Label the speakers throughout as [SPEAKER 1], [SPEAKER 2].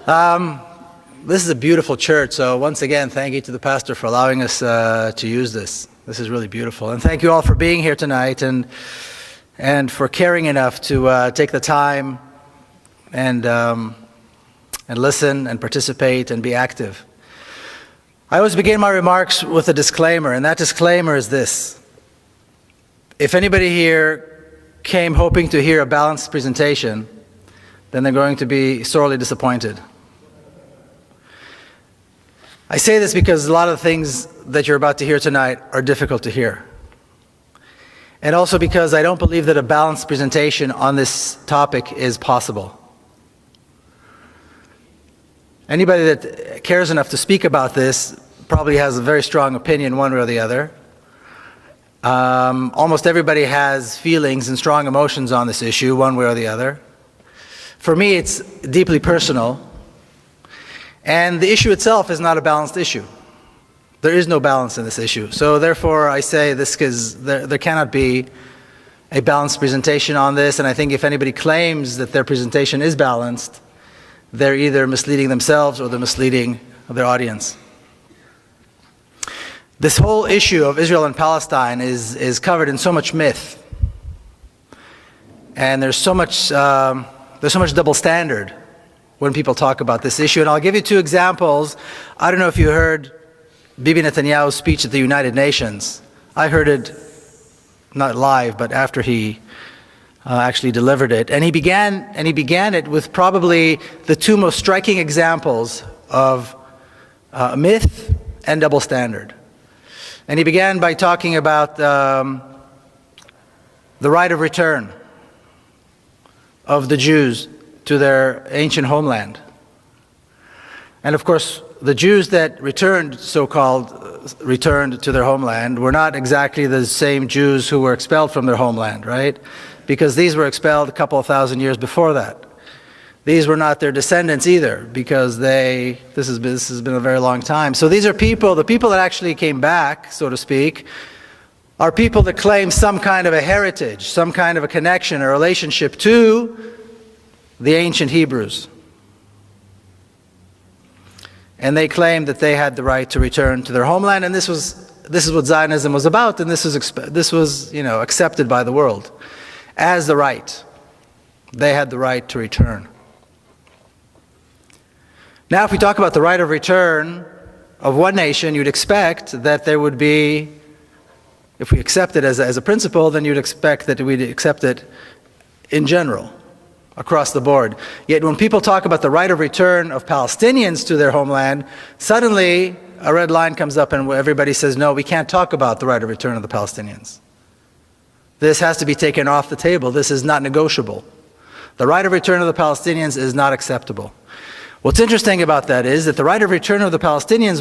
[SPEAKER 1] This is a beautiful church, so once again, thank you to the pastor for allowing us to use this. This is really beautiful. And thank you all for being here tonight and for caring enough to take the time and listen and participate and be active. I always begin my remarks with a disclaimer, and that disclaimer is this. If anybody here came hoping to hear a balanced presentation, then they're going to be sorely disappointed. I say this because a lot of the things that you're about to hear tonight are difficult to hear. And also because I don't believe that a balanced presentation on this topic is possible. Anybody that cares enough to speak about this probably has a very strong opinion one way or the other. Almost everybody has feelings and strong emotions on this issue one way or the other. For me, it's deeply personal. And the issue itself is not a balanced issue. There is no balance in this issue. So therefore, I say this because there cannot be a balanced presentation on this. And I think if anybody claims that their presentation is balanced, they're either misleading themselves or they're misleading their audience. This whole issue of Israel and Palestine is covered in so much myth. And there's so much double standard when people talk about this issue. And I'll give you two examples. I don't know if you heard Bibi Netanyahu's speech at the United Nations. I heard it not live, but after he actually delivered it. And he began it with probably the two most striking examples of myth and double standard. And he began by talking about the right of return of the Jews to their ancient homeland. And of course, the Jews that so-called returned to their homeland were not exactly the same Jews who were expelled from their homeland, right? Because these were expelled a couple of thousand years before that. These were not their descendants either, because this has been a very long time. So these are the people that actually came back, so to speak, are people that claim some kind of a heritage, some kind of a connection, a relationship to the ancient Hebrews. And they claimed that they had the right to return to their homeland, and this is what Zionism was about, and this was accepted by the world as the right. They had the right to return. Now, if we talk about the right of return of one nation, you'd expect that there would be, if we accept it as a principle, then you'd expect that we'd accept it in general, across the board. Yet when people talk about the right of return of Palestinians to their homeland, suddenly a red line comes up and everybody says, no, we can't talk about the right of return of the Palestinians. This has to be taken off the table. This is not negotiable. The right of return of the Palestinians is not acceptable. What's interesting about that is that the right of return of the Palestinians,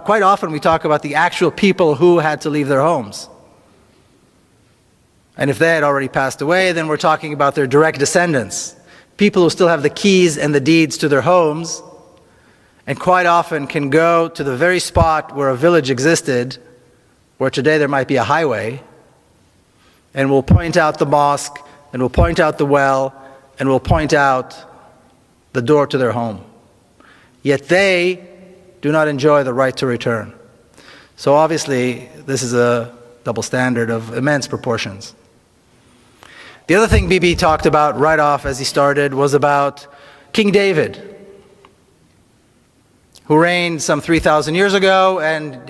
[SPEAKER 1] quite often we talk about the actual people who had to leave their homes. And if they had already passed away, then we're talking about their direct descendants, people who still have the keys and the deeds to their homes, and quite often can go to the very spot where a village existed, where today there might be a highway, and will point out the mosque, and will point out the well, and will point out the door to their home. Yet they do not enjoy the right to return. So obviously, this is a double standard of immense proportions. The other thing Bibi talked about right off as he started was about King David, who reigned some 3,000 years ago, and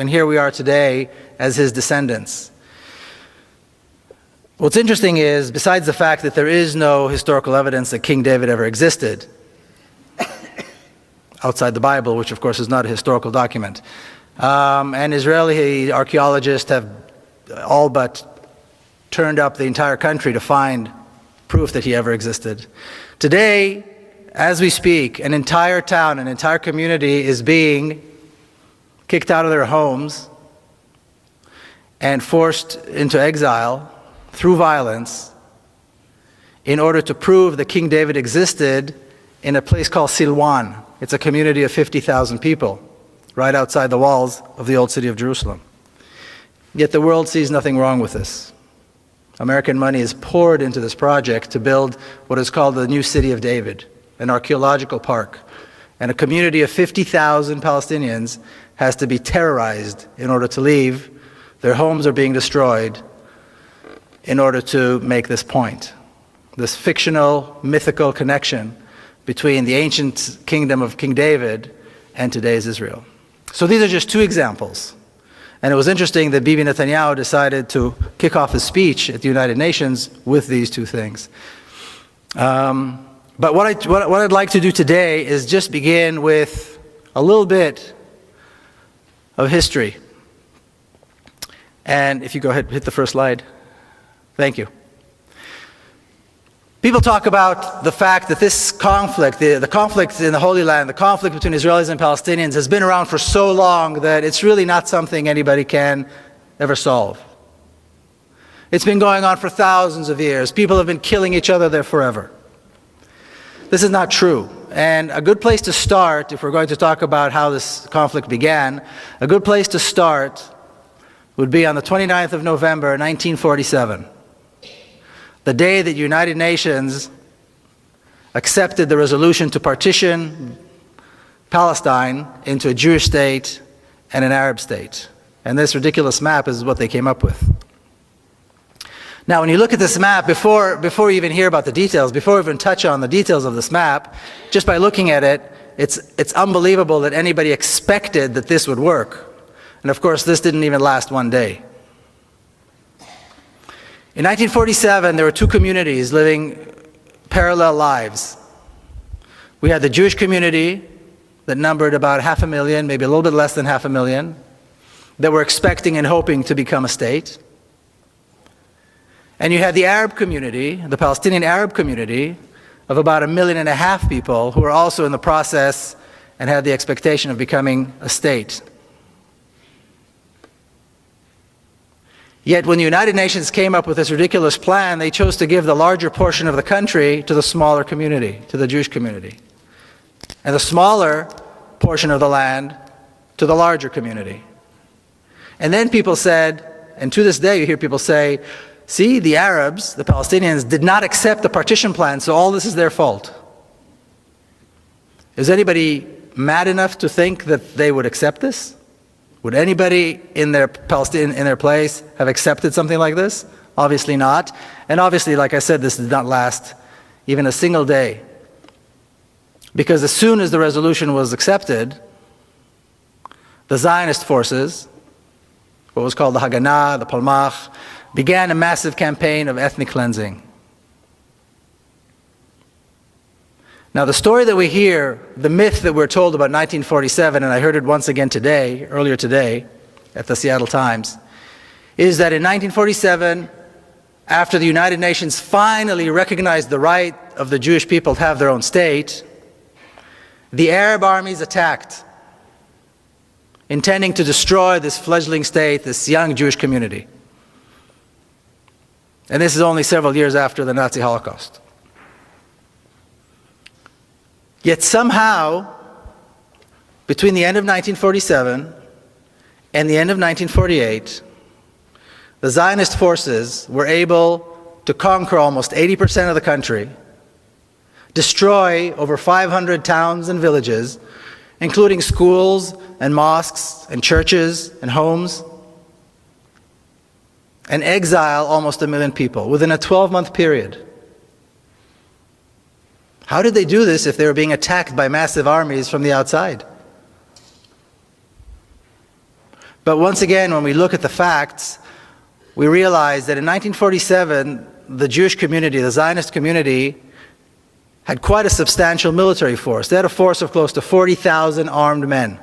[SPEAKER 1] here we are today as his descendants. What's interesting is, besides the fact that there is no historical evidence that King David ever existed, outside the Bible, which of course is not a historical document, and Israeli archaeologists have all but turned up the entire country to find proof that he ever existed. Today, as we speak, an entire town, an entire community is being kicked out of their homes and forced into exile through violence in order to prove that King David existed in a place called Silwan. It's a community of 50,000 people right outside the walls of the old city of Jerusalem. Yet the world sees nothing wrong with this. American money is poured into this project to build what is called the new city of David. an archaeological park, and a community of 50,000 Palestinians has to be terrorized in order to leave. Their homes are being destroyed in order to make this point. This fictional, mythical connection between the ancient kingdom of King David and today's Israel. So these are just two examples. And it was interesting that Bibi Netanyahu decided to kick off his speech at the United Nations with these two things. But what I'd like to do today is just begin with a little bit of history. And if you go ahead, hit the first slide. Thank you. People talk about the fact that this conflict, the conflict in the Holy Land, the conflict between Israelis and Palestinians has been around for so long that it's really not something anybody can ever solve. It's been going on for thousands of years. People have been killing each other there forever. This is not true. And a good place to start, if we're going to talk about how this conflict began, a good place to start would be on the 29th of November, 1947. The day that the United Nations accepted the resolution to partition Palestine into a Jewish state and an Arab state. And this ridiculous map is what they came up with. Now, when you look at this map, before you even hear about the details, before we even touch on the details of this map, just by looking at it, it's unbelievable that anybody expected that this would work. And of course, this didn't even last one day. In 1947, there were two communities living parallel lives. We had the Jewish community that numbered about 500,000, maybe a little bit less than 500,000, that were expecting and hoping to become a state. And you had the Arab community, the Palestinian Arab community, of about 1.5 million people who were also in the process and had the expectation of becoming a state. Yet when the United Nations came up with this ridiculous plan, they chose to give the larger portion of the country to the smaller community, to the Jewish community, and the smaller portion of the land to the larger community. And then people said, and to this day you hear people say, see, the Arabs, the Palestinians, did not accept the partition plan, so all this is their fault. Is anybody mad enough to think that they would accept this? Would anybody in their place have accepted something like this? Obviously not. And obviously, like I said, this did not last even a single day. Because as soon as the resolution was accepted, the Zionist forces, what was called the Haganah, the Palmach, began a massive campaign of ethnic cleansing. Now, the story that we hear, the myth that we're told about 1947, and I heard it once again today, earlier today, at the Seattle Times, is that in 1947, after the United Nations finally recognized the right of the Jewish people to have their own state, the Arab armies attacked, intending to destroy this fledgling state, this young Jewish community. And this is only several years after the Nazi Holocaust. Yet somehow, between the end of 1947 and the end of 1948, the Zionist forces were able to conquer almost 80% of the country, destroy over 500 towns and villages, including schools and mosques and churches and homes, and exile almost 1 million people within a 12-month period. How did they do this if they were being attacked by massive armies from the outside? But once again, when we look at the facts, we realize that in 1947, the Jewish community, the Zionist community, had quite a substantial military force. They had a force of close to 40,000 armed men,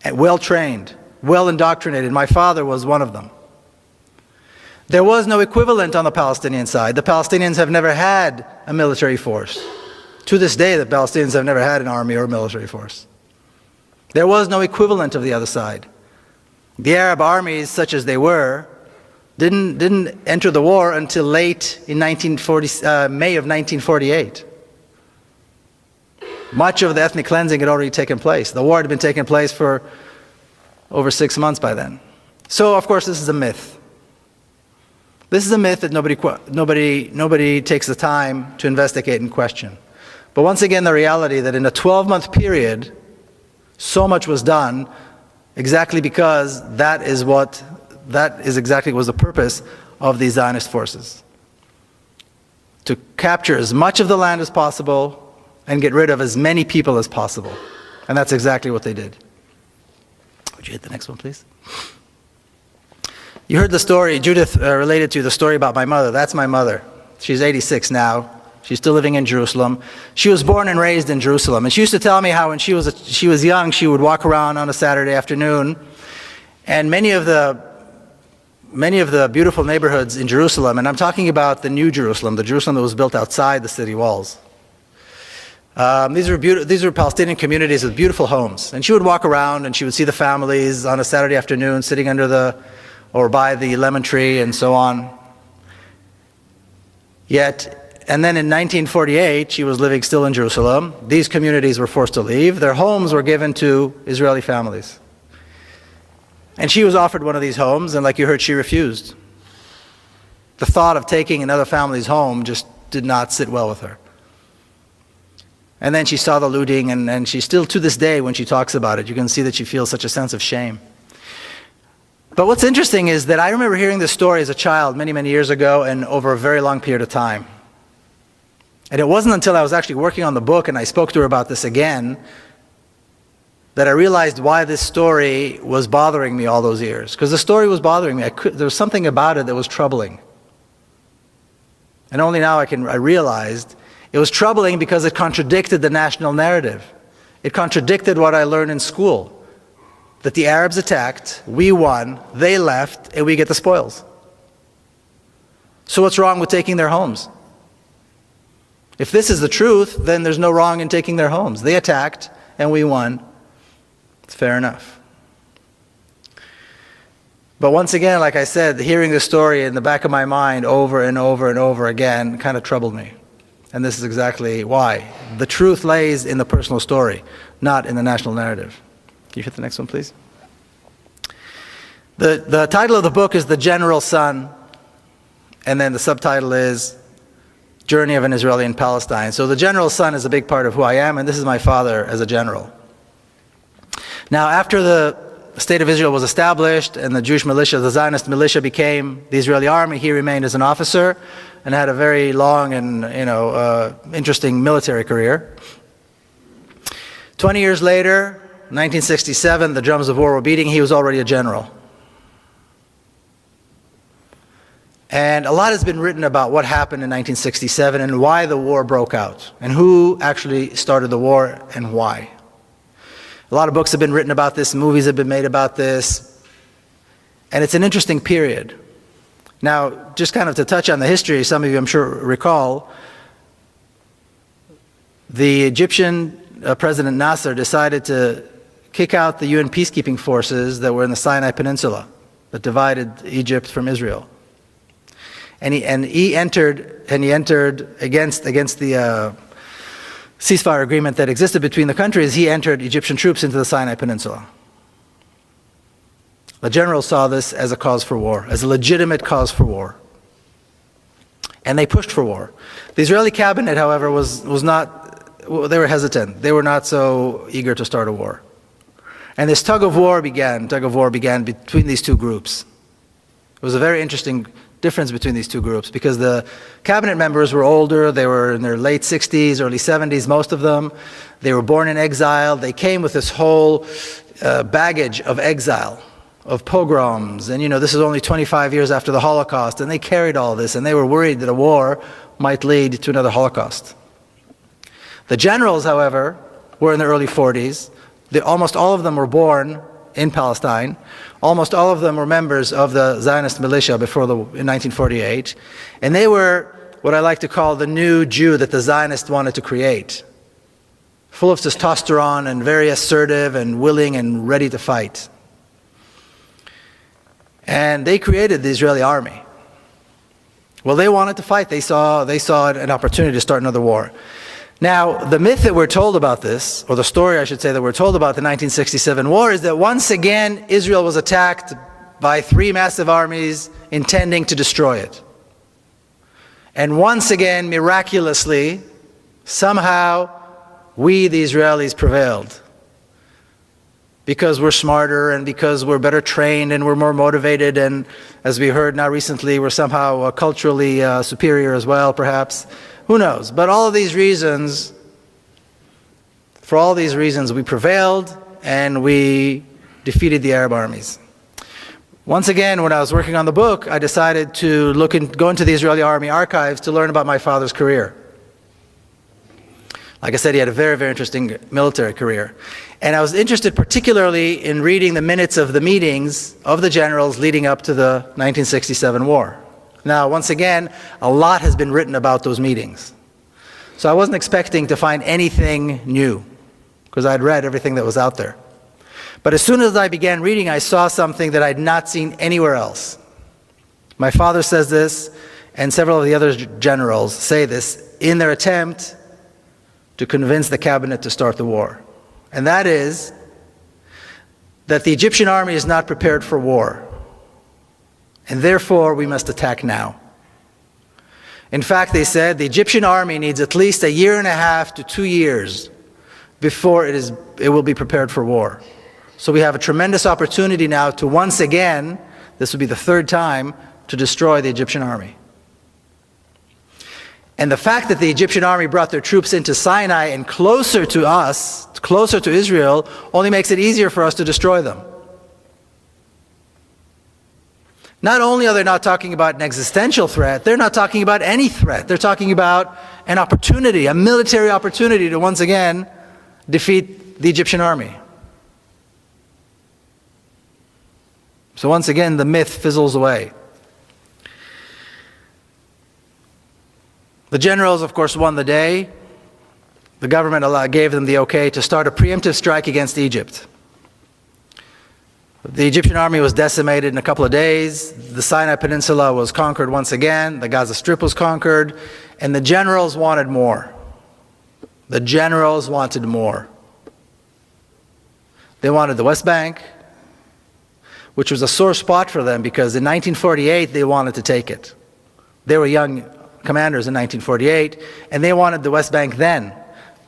[SPEAKER 1] and well-trained, well-indoctrinated. My father was one of them. There was no equivalent on the Palestinian side. The Palestinians have never had a military force. To this day, the Palestinians have never had an army or a military force. There was no equivalent of the other side. The Arab armies, such as they were, didn't enter the war until late in May of 1948. Much of the ethnic cleansing had already taken place. The war had been taking place for over 6 months by then. So, of course, this is a myth. This is a myth that nobody takes the time to investigate and question. But once again, the reality that in a 12-month period, so much was done exactly because that is exactly was the purpose of these Zionist forces. To capture as much of the land as possible and get rid of as many people as possible. And that's exactly what they did. Would you hit the next one, please? You heard the story, Judith related to the story about my mother. That's my mother. She's 86 now. She's still living in Jerusalem. She was born and raised in Jerusalem. And she used to tell me how when she was young, she would walk around on a Saturday afternoon, and many of the beautiful neighborhoods in Jerusalem, and I'm talking about the New Jerusalem, the Jerusalem that was built outside the city walls. These were Palestinian communities with beautiful homes. And she would walk around and she would see the families on a Saturday afternoon sitting under or by the lemon tree and so on. And then in 1948, she was living still in Jerusalem. These communities were forced to leave. Their homes were given to Israeli families. And she was offered one of these homes, and like you heard, she refused. The thought of taking another family's home just did not sit well with her. And then she saw the looting, and she still, to this day, when she talks about it, you can see that she feels such a sense of shame. But what's interesting is that I remember hearing this story as a child many, many years ago and over a very long period of time. And it wasn't until I was actually working on the book and I spoke to her about this again that I realized why this story was bothering me all those years. Because the story was bothering me. There was something about it that was troubling. And only now I realized it was troubling because it contradicted the national narrative. It contradicted what I learned in school. That the Arabs attacked, we won, they left, and we get the spoils. So what's wrong with taking their homes? If this is the truth, then there's no wrong in taking their homes. They attacked, and we won. It's fair enough. But once again, like I said, hearing this story in the back of my mind over and over and over again kind of troubled me. And this is exactly why. The truth lays in the personal story, not in the national narrative. Can you hit the next one, please? The title of the book is The General Son, and then the subtitle is Journey of an Israeli in Palestine. So the general son is a big part of who I am, and this is my father as a general. Now, after the State of Israel was established and the Jewish militia, the Zionist militia became the Israeli army, he remained as an officer and had a very long and interesting military career. 20 years later, 1967, the drums of war were beating. He was already a general. And a lot has been written about what happened in 1967 and why the war broke out and who actually started the war and why. A lot of books have been written about this, movies have been made about this, and it's an interesting period. Now, just kind of to touch on the history, some of you I'm sure recall, the Egyptian President Nasser decided to kick out the UN peacekeeping forces that were in the Sinai Peninsula that divided Egypt from Israel. And he entered against the ceasefire agreement that existed between the countries. He entered Egyptian troops into the Sinai Peninsula. The generals saw this as a cause for war, as a legitimate cause for war. And they pushed for war. The Israeli cabinet, however, was not, they were hesitant. They were not so eager to start a war. And this tug of war began between these two groups. It was a very interesting difference between these two groups because the cabinet members were older. They were in their late 60s, early 70s, most of them. They were born in exile. They came with this whole baggage of exile, of pogroms. And this is only 25 years after the Holocaust, and they carried all this, and they were worried that a war might lead to another Holocaust. The generals, however, were in their early 40s. Almost all of them were born in Palestine. Almost all of them were members of the Zionist militia in 1948. And they were what I like to call the new Jew that the Zionists wanted to create. Full of testosterone and very assertive and willing and ready to fight. And they created the Israeli army. Well, they wanted to fight. They saw an opportunity to start another war. Now, the myth that we're told about this, or the story I should say that we're told about the 1967 war, is that once again Israel was attacked by 3 massive armies intending to destroy it. And once again, miraculously, somehow, we, the Israelis, prevailed. Because we're smarter and because we're better trained and we're more motivated, and as we heard now recently, we're somehow culturally superior as well, perhaps. Who knows? But all of these reasons, for all these reasons, we prevailed and we defeated the Arab armies. Once again, when I was working on the book, I decided to go into the Israeli army archives to learn about my father's career. Like I said, he had a very, very interesting military career. And I was interested particularly in reading the minutes of the meetings of the generals leading up to the 1967 war. Now, once again, a lot has been written about those meetings. So I wasn't expecting to find anything new, because I'd read everything that was out there. But as soon as I began reading, I saw something that I'd not seen anywhere else. My father says this, and several of the other generals say this in their attempt to convince the cabinet to start the war. And that is that the Egyptian army is not prepared for war, and therefore we must attack now. In fact, they said the Egyptian army needs at least 1.5 to 2 years before it will be prepared for war. So we have a tremendous opportunity now to once again, this will be the 3rd time, to destroy the Egyptian army. And the fact that the Egyptian army brought their troops into Sinai and closer to us, closer to Israel, only makes it easier for us to destroy them. Not only are they not talking about an existential threat, they're not talking about any threat. They're talking about an opportunity, a military opportunity to once again defeat the Egyptian army. So once again, the myth fizzles away. The generals, of course, won the day. The government gave them the okay to start a preemptive strike against Egypt. The Egyptian army was decimated in a couple of days. The Sinai Peninsula was conquered once again. The Gaza Strip was conquered. And the generals wanted more. The generals wanted more. They wanted the West Bank, which was a sore spot for them because in 1948 they wanted to take it. They were young commanders in 1948, and they wanted the West Bank then.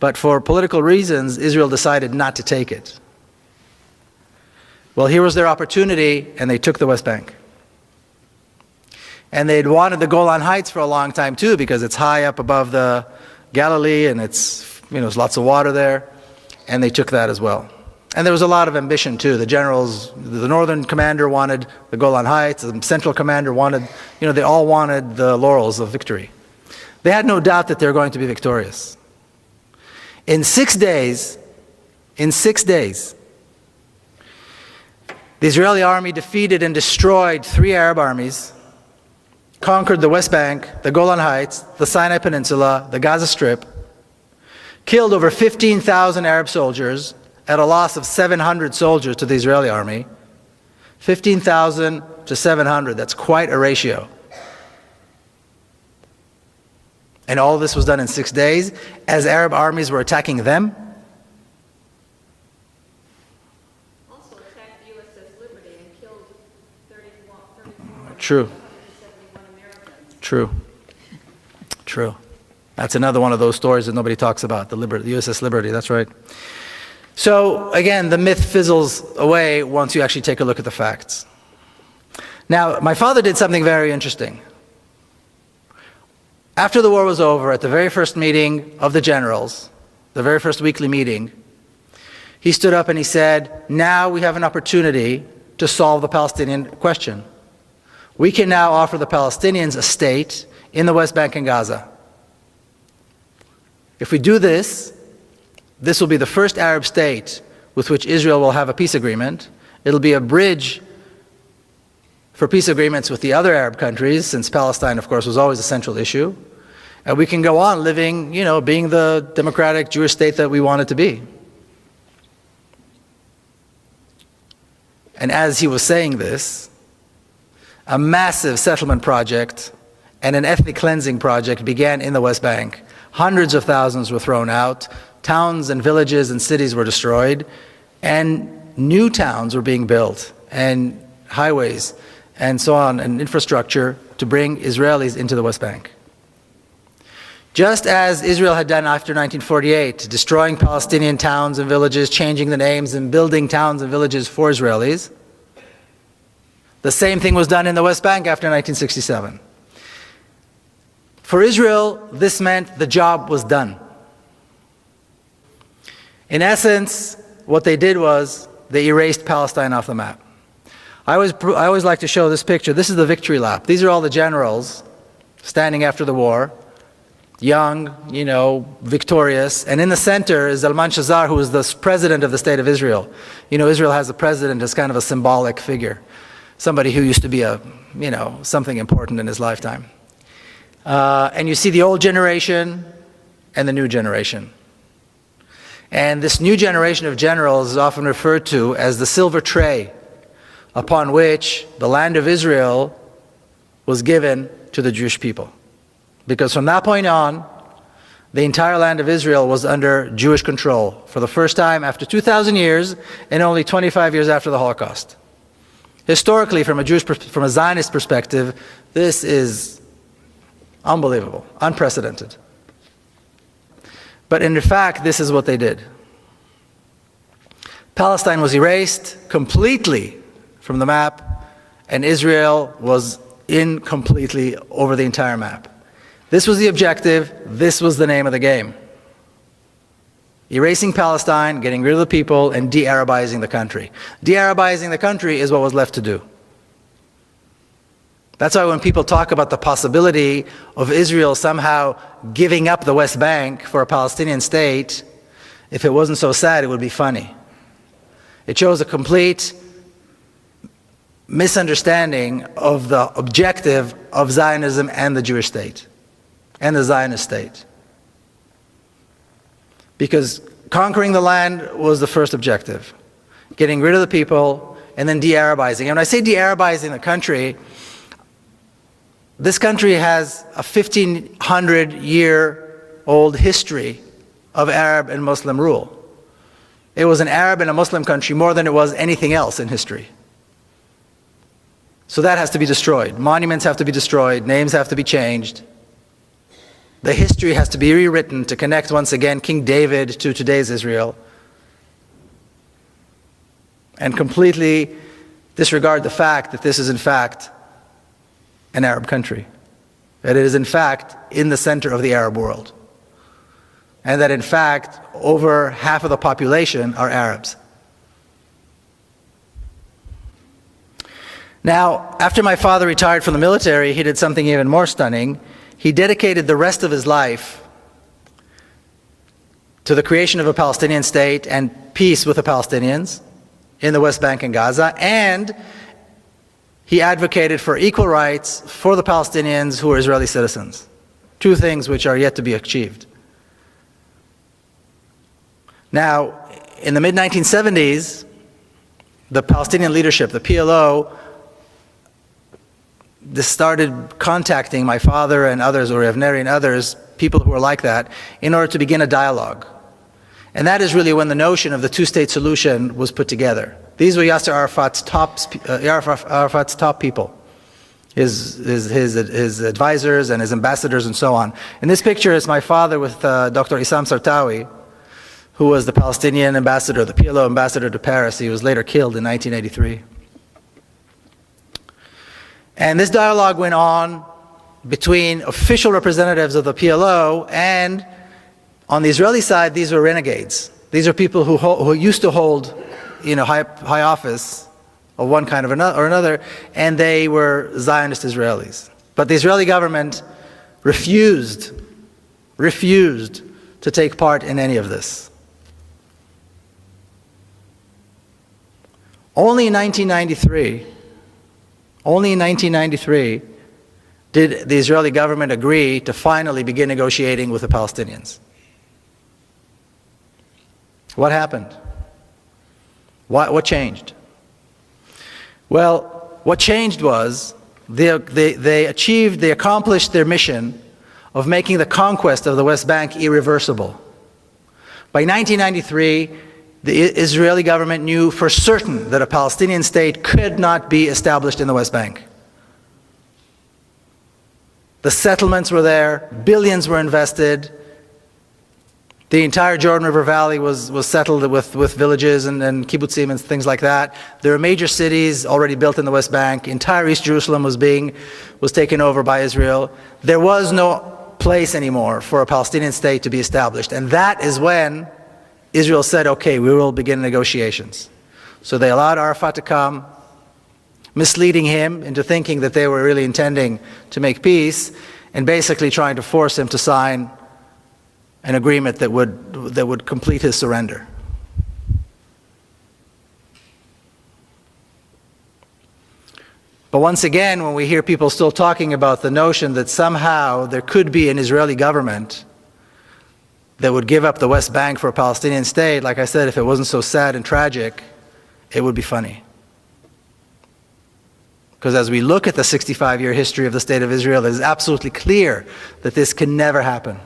[SPEAKER 1] But for political reasons, Israel decided not to take it. Well, here was their opportunity, and they took the West Bank. And they'd wanted the Golan Heights for a long time too, because it's high up above the Galilee, and there's lots of water there, and they took that as well. And there was a lot of ambition too. The generals, the northern commander wanted the Golan Heights, the central commander wanted, they all wanted the laurels of victory. They had no doubt that they were going to be victorious. In 6 days, the Israeli army defeated and destroyed 3 Arab armies, conquered the West Bank, the Golan Heights, the Sinai Peninsula, the Gaza Strip, killed over 15,000 Arab soldiers, at a loss of 700 soldiers to the Israeli army. 15,000 to 700, that's quite a ratio. And all this was done in 6 days as Arab armies were attacking them.
[SPEAKER 2] Also attacked the USS Liberty and killed 34
[SPEAKER 1] True.
[SPEAKER 2] 171 Americans.
[SPEAKER 1] True. That's another one of those stories that nobody talks about, the USS Liberty, that's right. So again, the myth fizzles away once you actually take a look at the facts. Now, my father did something very interesting. After the war was over, at the very first meeting of the generals, the very first weekly meeting, he stood up and he said, now we have an opportunity to solve the Palestinian question. We can now offer the Palestinians a state in the West Bank and Gaza. If we do this, this will be the first Arab state with which Israel will have a peace agreement. It'll be a bridge for peace agreements with the other Arab countries, since Palestine, of course, was always a central issue. And we can go on living, being the democratic Jewish state that we want it to be. And as he was saying this, a massive settlement project and an ethnic cleansing project began in the West Bank. Hundreds of thousands were thrown out. Towns and villages and cities were destroyed, and new towns were being built, and highways and so on, and infrastructure to bring Israelis into the West Bank. Just as Israel had done after 1948, destroying Palestinian towns and villages, changing the names and building towns and villages for Israelis, the same thing was done in the West Bank after 1967. For Israel, this meant the job was done. In essence, what they did was they erased Palestine off the map. I always like to show this picture. This is the victory lap. These are all the generals standing after the war, young, victorious. And in the center is Zalman Shazar, who is the president of the State of Israel. Israel has a president as kind of a symbolic figure, somebody who used to be something important in his lifetime. And you see the old generation and the new generation. And this new generation of generals is often referred to as the silver tray upon which the land of Israel was given to the Jewish people. Because from that point on, the entire land of Israel was under Jewish control for the first time after 2,000 years and only 25 years after the Holocaust. Historically, from a Zionist perspective, this is unbelievable, unprecedented. But in fact, this is what they did. Palestine was erased completely from the map, and Israel was in completely over the entire map. This was the objective, this was the name of the game. Erasing Palestine, getting rid of the people, and de-Arabizing the country. De-Arabizing the country is what was left to do. That's why when people talk about the possibility of Israel somehow giving up the West Bank for a Palestinian state, if it wasn't so sad, it would be funny. It shows a complete misunderstanding of the objective of Zionism and the Jewish state, and the Zionist state. Because conquering the land was the first objective, getting rid of the people, and then de-Arabizing. And when I say de-Arabizing the country, this country has a 1,500-year-old history of Arab and Muslim rule. It was an Arab and a Muslim country more than it was anything else in history. So that has to be destroyed. Monuments have to be destroyed. Names have to be changed. The history has to be rewritten to connect once again King David to today's Israel. And completely disregard the fact that this is in fact an Arab country. That it is in fact in the center of the Arab world. And that in fact over half of the population are Arabs. Now, after my father retired from the military, he did something even more stunning. He dedicated the rest of his life to the creation of a Palestinian state and peace with the Palestinians in the West Bank and Gaza, and he advocated for equal rights for the Palestinians who are Israeli citizens. Two things which are yet to be achieved. Now, in the mid-1970s, the Palestinian leadership, the PLO, started contacting my father and others, or Avneri and others, people who were like that, in order to begin a dialogue. And that is really when the notion of the two-state solution was put together. These were Yasser Arafat's top people, his advisors and his ambassadors and so on. In this picture is my father with Dr. Issam Sartawi, who was the Palestinian ambassador, the PLO ambassador to Paris. He was later killed in 1983. And this dialogue went on between official representatives of the PLO, and on the Israeli side, these were renegades. These are people who used to hold, high office of one kind or another, and they were Zionist Israelis. But the Israeli government refused to take part in any of this. Only in 1993, did the Israeli government agree to finally begin negotiating with the Palestinians. What happened? What changed? Well, what changed was they accomplished their mission of making the conquest of the West Bank irreversible. By 1993, the Israeli government knew for certain that a Palestinian state could not be established in the West Bank. The settlements were there, billions were invested. The entire Jordan River Valley was settled with villages and kibbutzim and things like that. There were major cities already built in the West Bank. Entire East Jerusalem was taken over by Israel. There was no place anymore for a Palestinian state to be established. And that is when Israel said, okay, we will begin negotiations. So they allowed Arafat to come, misleading him into thinking that they were really intending to make peace, and basically trying to force him to sign an agreement that would complete his surrender. But once again, when we hear people still talking about the notion that somehow there could be an Israeli government that would give up the West Bank for a Palestinian state, like I said, if it wasn't so sad and tragic, it would be funny. Because as we look at the 65-year history of the State of Israel, it is absolutely clear that this can never happen.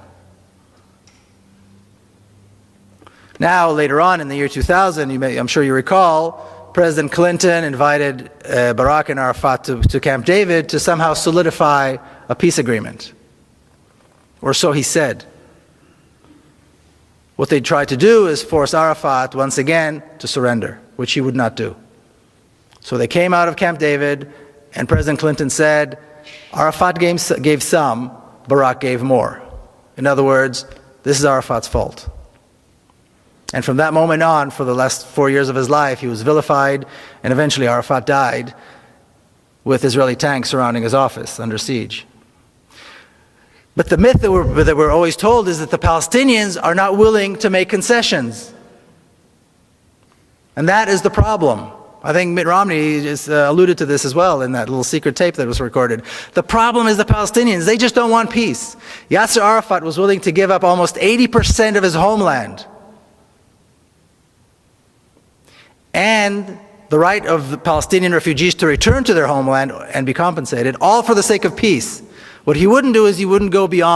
[SPEAKER 1] Now, later on in the year 2000, I'm sure you recall, President Clinton invited Barak and Arafat to Camp David to somehow solidify a peace agreement. Or so he said. What they tried to do is force Arafat once again to surrender, which he would not do. So they came out of Camp David, and President Clinton said, Arafat gave some, Barak gave more. In other words, this is Arafat's fault. And from that moment on, for the last 4 years of his life, he was vilified, and eventually Arafat died with Israeli tanks surrounding his office under siege. But the myth that we're always told is that the Palestinians are not willing to make concessions. And that is the problem. I think Mitt Romney just alluded to this as well in that little secret tape that was recorded. The problem is the Palestinians. They just don't want peace. Yasser Arafat was willing to give up almost 80% of his homeland and the right of the Palestinian refugees to return to their homeland and be compensated, all for the sake of peace. What he wouldn't do is he wouldn't go less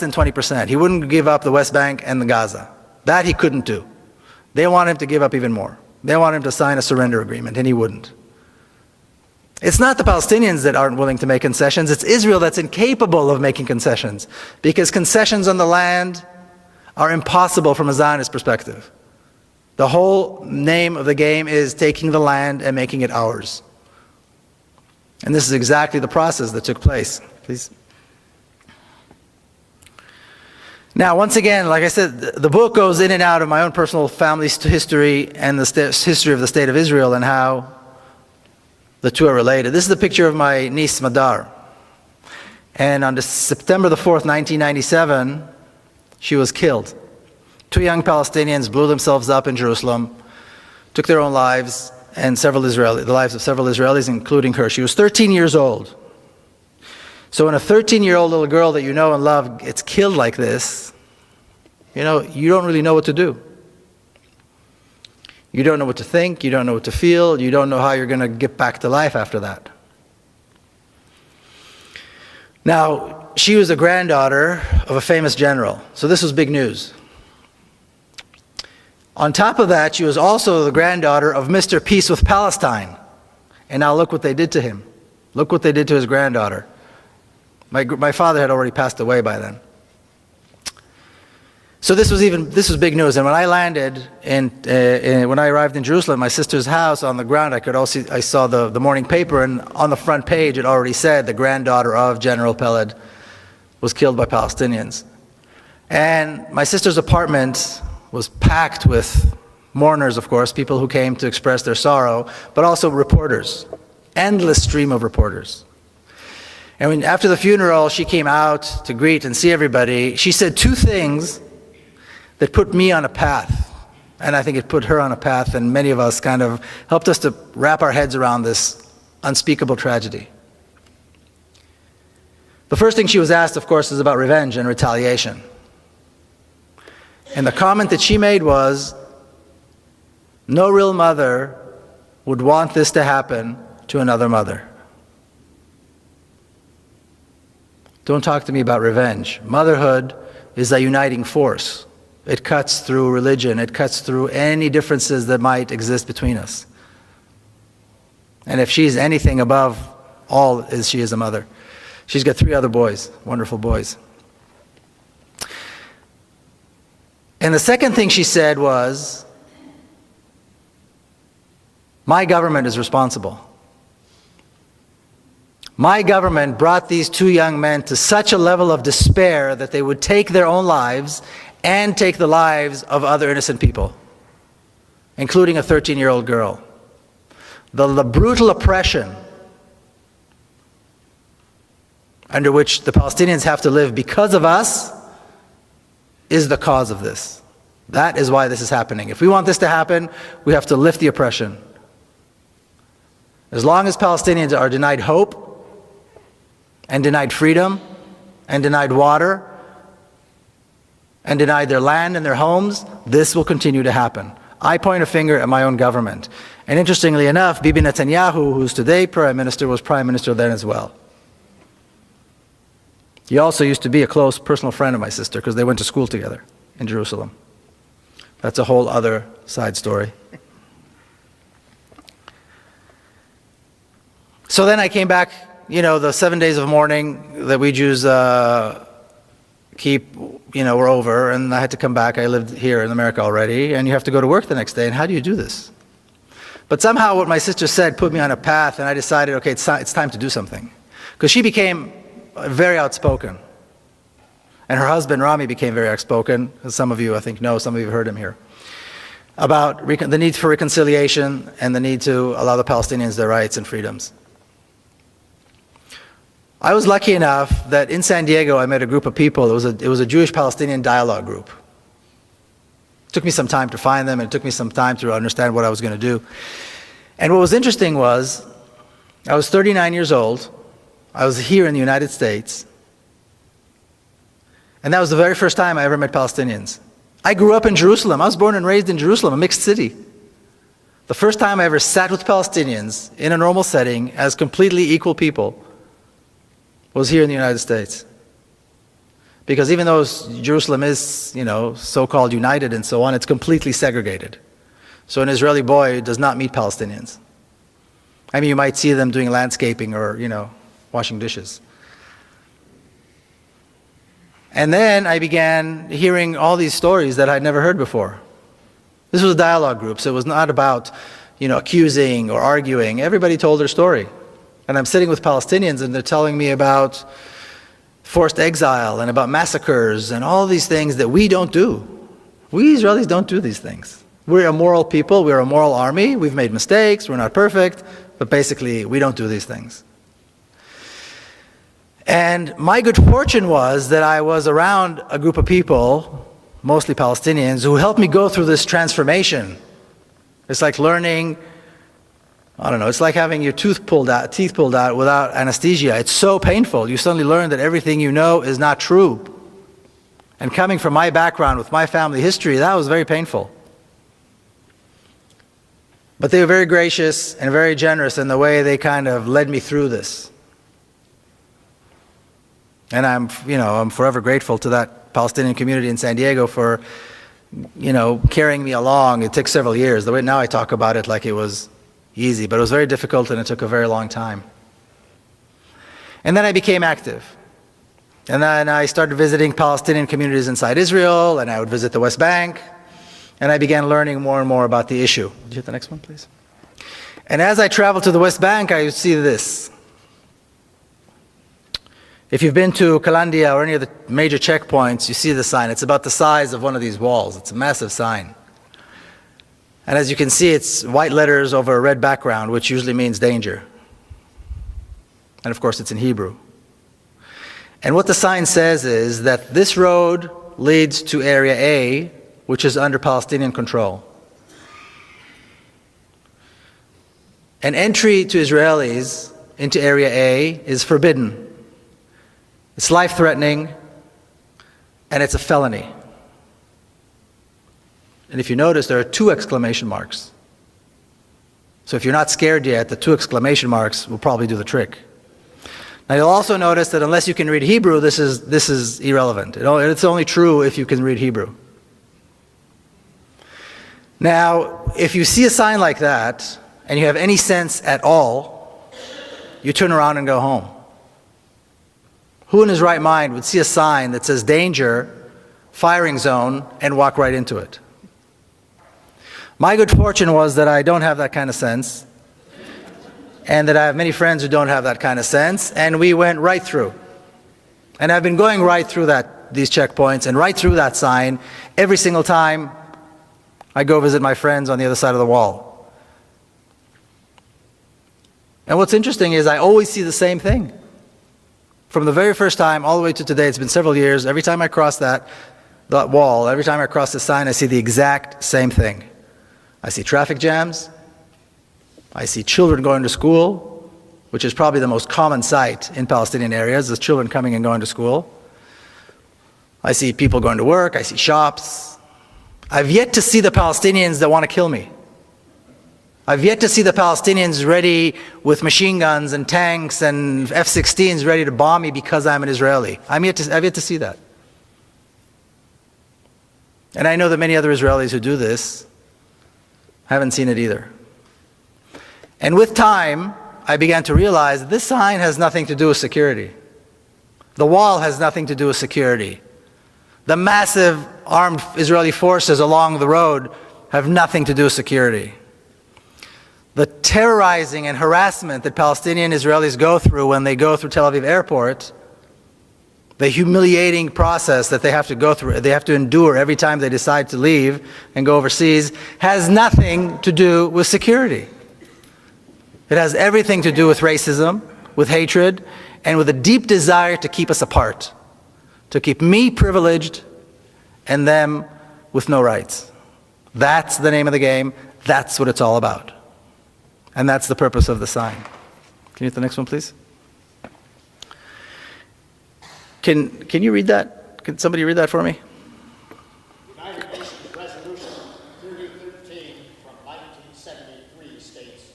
[SPEAKER 1] than 20%. He wouldn't give up the West Bank and the Gaza. That he couldn't do. They want him to give up even more. They want him to sign a surrender agreement, and he wouldn't. It's not the Palestinians that aren't willing to make concessions, it's Israel that's incapable of making concessions, because concessions on the land are impossible from a Zionist perspective. The whole name of the game is taking the land and making it ours. And this is exactly the process that took place. Please. Now, once again, like I said, the book goes in and out of my own personal family's history and the history of the State of Israel and how the two are related. This is a picture of my niece, Madar. And on September the 4th, 1997, she was killed. 2 young Palestinians blew themselves up in Jerusalem, took their own lives, and the lives of several Israelis, including her. She was 13 years old. So when a 13-year-old little girl that you know and love gets killed like this, you don't really know what to do. You don't know what to think, you don't know what to feel, you don't know how you're going to get back to life after that. Now, she was a granddaughter of a famous general, so this was big news. On top of that, she was also the granddaughter of Mr. Peace with Palestine. And now look what they did to him. Look what they did to his granddaughter. My father had already passed away by then. So this was big news. And when I landed, when I arrived in Jerusalem, my sister's house, on the ground, I saw the morning paper, and on the front page it already said the granddaughter of General Peled was killed by Palestinians. And my sister's apartment was packed with mourners, of course, people who came to express their sorrow, but also reporters, endless stream of reporters. And after the funeral, she came out to greet and see everybody. She said two things that put me on a path, and I think it put her on a path, and many of us kind of helped us to wrap our heads around this unspeakable tragedy. The first thing she was asked, of course, is about revenge and retaliation. And the comment that she made was, no real mother would want this to happen to another mother. Don't talk to me about revenge. Motherhood is a uniting force. It cuts through religion. It cuts through any differences that might exist between us. And if she's anything above all, she is a mother. She's got 3 other boys, wonderful boys. And the second thing she said was, my government is responsible. My government brought these 2 young men to such a level of despair that they would take their own lives and take the lives of other innocent people, including a 13-year-old girl. The brutal oppression under which the Palestinians have to live because of us is the cause of this. That is why this is happening. If we want this to happen, we have to lift the oppression. As long as Palestinians are denied hope, and denied freedom, and denied water, and denied their land and their homes, this will continue to happen. I point a finger at my own government. And interestingly enough, Bibi Netanyahu, who's today Prime Minister, was Prime Minister then as well. He also used to be a close personal friend of my sister because they went to school together in Jerusalem. That's a whole other side story. So then I came back, you know, the 7 days of mourning that we Jews keep, you know, were over, and I had to come back. I lived here in America already, and you have to go to work the next day, and how do you do this? But somehow what my sister said put me on a path, and I decided, okay, it's time to do something. Because she became very outspoken. And her husband, Rami, became very outspoken, as some of you, I think, know, some of you have heard him here, about the need for reconciliation and the need to allow the Palestinians their rights and freedoms. I was lucky enough that in San Diego I met a group of people. It was a Jewish-Palestinian dialogue group. It took me some time to find them, and it took me some time to understand what I was going to do. And what was interesting was, I was 39 years old. I was here in the United States. And that was the very first time I ever met Palestinians. I grew up in Jerusalem. I was born and raised in Jerusalem, a mixed city. The first time I ever sat with Palestinians in a normal setting as completely equal people was here in the United States. Because even though Jerusalem is, you know, so-called united and so on, it's completely segregated. So an Israeli boy does not meet Palestinians. I mean, you might see them doing landscaping or, you know, washing dishes. And then I began hearing all these stories that I'd never heard before. This was a dialogue group, so it was not about, you know, accusing or arguing. Everybody told their story. And I'm sitting with Palestinians and they're telling me about forced exile and about massacres and all these things that we don't do. We Israelis don't do these things. We're a moral people, we're a moral army, we've made mistakes, we're not perfect, but basically we don't do these things. And my good fortune was that I was around a group of people, mostly Palestinians, who helped me go through this transformation. It's like learning, I don't know, it's like having your teeth pulled out without anesthesia. It's so painful. You suddenly learn that everything you know is not true. And coming from my background with my family history, that was very painful. But they were very gracious and very generous in the way they kind of led me through this. And I'm forever grateful to that Palestinian community in San Diego for, you know, carrying me along. It took several years. The way now I talk about it like it was easy, but it was very difficult and it took a very long time. And then I became active. And then I started visiting Palestinian communities inside Israel, and I would visit the West Bank, and I began learning more and more about the issue. Would you hit the next one, please? And as I traveled to the West Bank, I would see this. If you've been to Kalandia or any of the major checkpoints, you see the sign. It's about the size of one of these walls. It's a massive sign. And as you can see, it's white letters over a red background, which usually means danger. And of course, it's in Hebrew. And what the sign says is that this road leads to Area A, which is under Palestinian control. And entry to Israelis into Area A is forbidden. It's life-threatening, and it's a felony. And if you notice, there are 2 exclamation marks. So if you're not scared yet, the 2 exclamation marks will probably do the trick. Now you'll also notice that unless you can read Hebrew, this is irrelevant. It's only true if you can read Hebrew. Now, if you see a sign like that, and you have any sense at all, you turn around and go home. Who in his right mind would see a sign that says danger, firing zone, and walk right into it? My good fortune was that I don't have that kind of sense, and that I have many friends who don't have that kind of sense, and we went right through. And I've been going right through these checkpoints and right through that sign every single time I go visit my friends on the other side of the wall. And what's interesting is I always see the same thing. From the very first time all the way to today, it's been several years, every time I cross that wall, every time I cross the sign, I see the exact same thing. I see traffic jams. I see children going to school, which is probably the most common sight in Palestinian areas, is children coming and going to school. I see people going to work. I see shops. I've yet to see the Palestinians that want to kill me. I've yet to see the Palestinians ready with machine guns and tanks and F-16s ready to bomb me because I'm an Israeli. I've yet to see that. And I know that many other Israelis who do this haven't seen it either. And with time, I began to realize that this sign has nothing to do with security. The wall has nothing to do with security. The massive armed Israeli forces along the road have nothing to do with security. The terrorizing and harassment that Palestinian Israelis go through when they go through Tel Aviv airport, the humiliating process that they have to go through, they have to endure every time they decide to leave and go overseas, has nothing to do with security. It has everything to do with racism, with hatred, and with a deep desire to keep us apart, to keep me privileged and them with no rights. That's the name of the game. That's what it's all about. And that's the purpose of the sign. Can you hit the next one, please? Can you read that? Can somebody read that for me?
[SPEAKER 3] United Nations Resolution 3013 from 1973 states,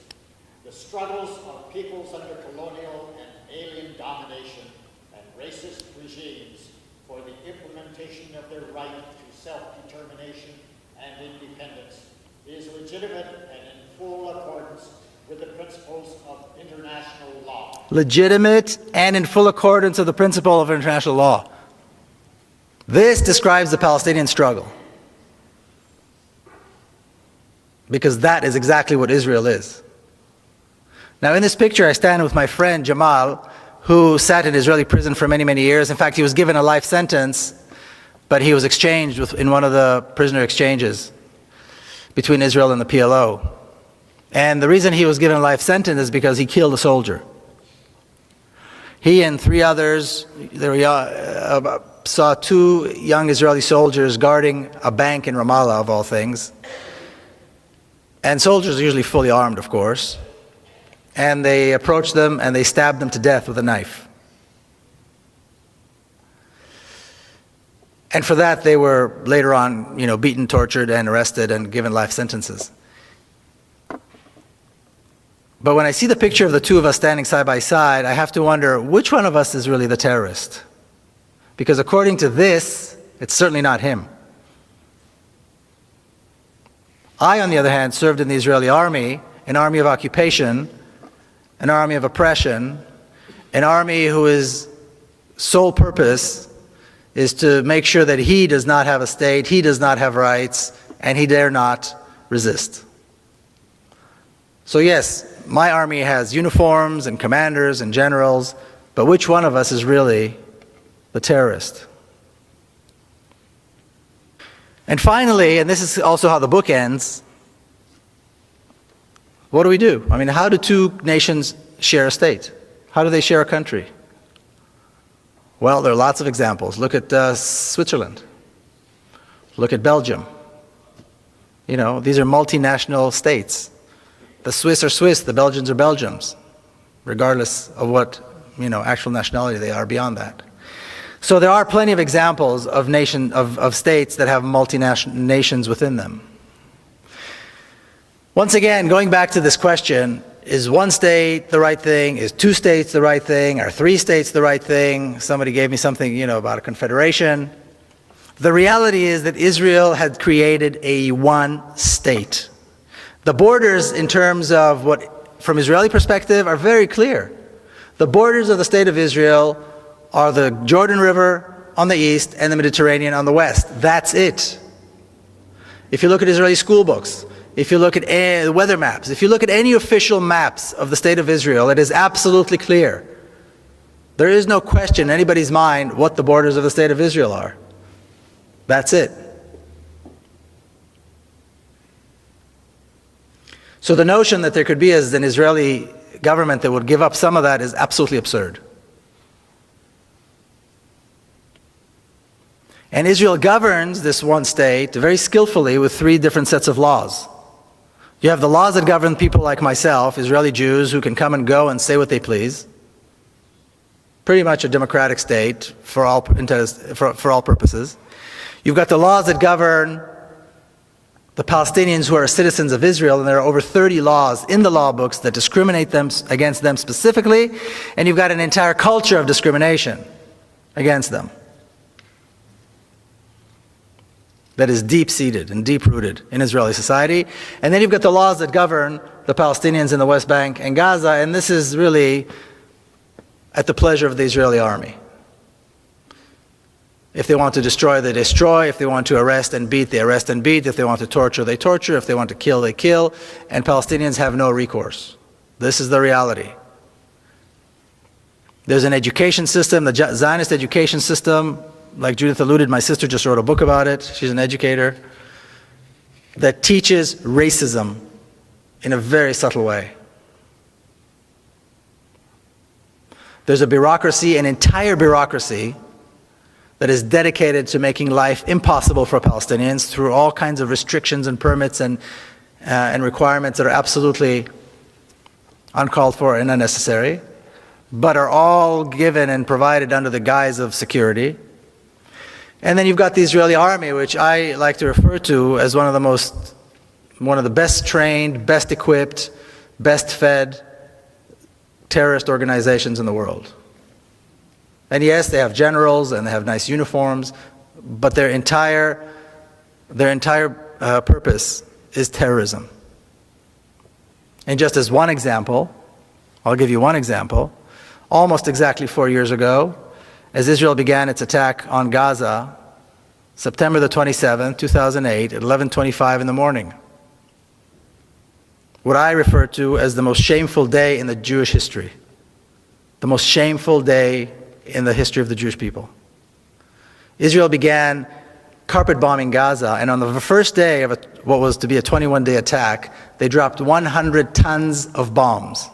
[SPEAKER 3] the struggles of peoples under colonial and alien domination and racist regimes for the implementation of their right to self-determination and independence is legitimate and in full accordance with the principles of international law.
[SPEAKER 1] Legitimate and in full accordance with the principle of international law. This describes the Palestinian struggle. Because that is exactly what Israel is. Now in this picture I stand with my friend Jamal, who sat in Israeli prison for many, many years. In fact, he was given a life sentence, but he was exchanged in one of the prisoner exchanges between Israel and the PLO. And the reason he was given a life sentence is because he killed a soldier. He and three others saw two young Israeli soldiers guarding a bank in Ramallah, of all things. And soldiers are usually fully armed, of course. And they approached them and they stabbed them to death with a knife. And for that they were later on, beaten, tortured, and arrested and given life sentences. But when I see the picture of the two of us standing side by side, I have to wonder which one of us is really the terrorist. Because according to this, it's certainly not him. I, on the other hand, served in the Israeli army, an army of occupation, an army of oppression, an army whose sole purpose is to make sure that he does not have a state, he does not have rights, and he dare not resist. So yes, my army has uniforms and commanders and generals, but which one of us is really the terrorist? And finally, and this is also how the book ends, what do we do? I mean, how do two nations share a state? How do they share a country? Well, there are lots of examples. Look at Switzerland. Look at Belgium. These are multinational states. The Swiss are Swiss, the Belgians are Belgians, regardless of what, actual nationality they are beyond that. So there are plenty of examples of states that have multinational nations within them. Once again, going back to this question, is one state the right thing? Is two states the right thing? Are three states the right thing? Somebody gave me something, about a confederation. The reality is that Israel had created a one state. The borders, in terms of what, from Israeli perspective, are very clear. The borders of the state of Israel are the Jordan River on the east and the Mediterranean on the west. That's it. If you look at Israeli school books, if you look at the weather maps, if you look at any official maps of the state of Israel, it is absolutely clear. There is no question in anybody's mind what the borders of the state of Israel are. That's it. So the notion that there could be an Israeli government that would give up some of that is absolutely absurd. And Israel governs this one state very skillfully with three different sets of laws. You have the laws that govern people like myself, Israeli Jews, who can come and go and say what they please. Pretty much a democratic state for all purposes. You've got the laws that govern the Palestinians who are citizens of Israel, and there are over 30 laws in the law books that discriminate against them specifically, and you've got an entire culture of discrimination against them that is deep-seated and deep-rooted in Israeli society. And then you've got the laws that govern the Palestinians in the West Bank and Gaza, and this is really at the pleasure of the Israeli army. If they want to destroy, they destroy. If they want to arrest and beat, they arrest and beat. If they want to torture, they torture. If they want to kill, they kill. And Palestinians have no recourse. This is the reality. There's an education system, the Zionist education system, like Judith alluded, my sister just wrote a book about it. She's an educator, that teaches racism in a very subtle way. There's a bureaucracy, an entire bureaucracy, that is dedicated to making life impossible for Palestinians through all kinds of restrictions and permits and requirements that are absolutely uncalled for and unnecessary, but are all given and provided under the guise of security. And then you've got the Israeli army, which I like to refer to as one of the best trained, best equipped, best fed terrorist organizations in the world. And yes, they have generals and they have nice uniforms, but their entire purpose is terrorism. And just as one example, I'll give you one example. Almost exactly 4 years ago, as Israel began its attack on Gaza, September the 27th, 2008, at 11:25 in the morning, what I refer to as the most shameful day in the Jewish history, the most shameful day in the history of the Jewish people. Israel began carpet bombing Gaza, and on the first day of what was to be a 21-day attack, they dropped 100 tons of bombs.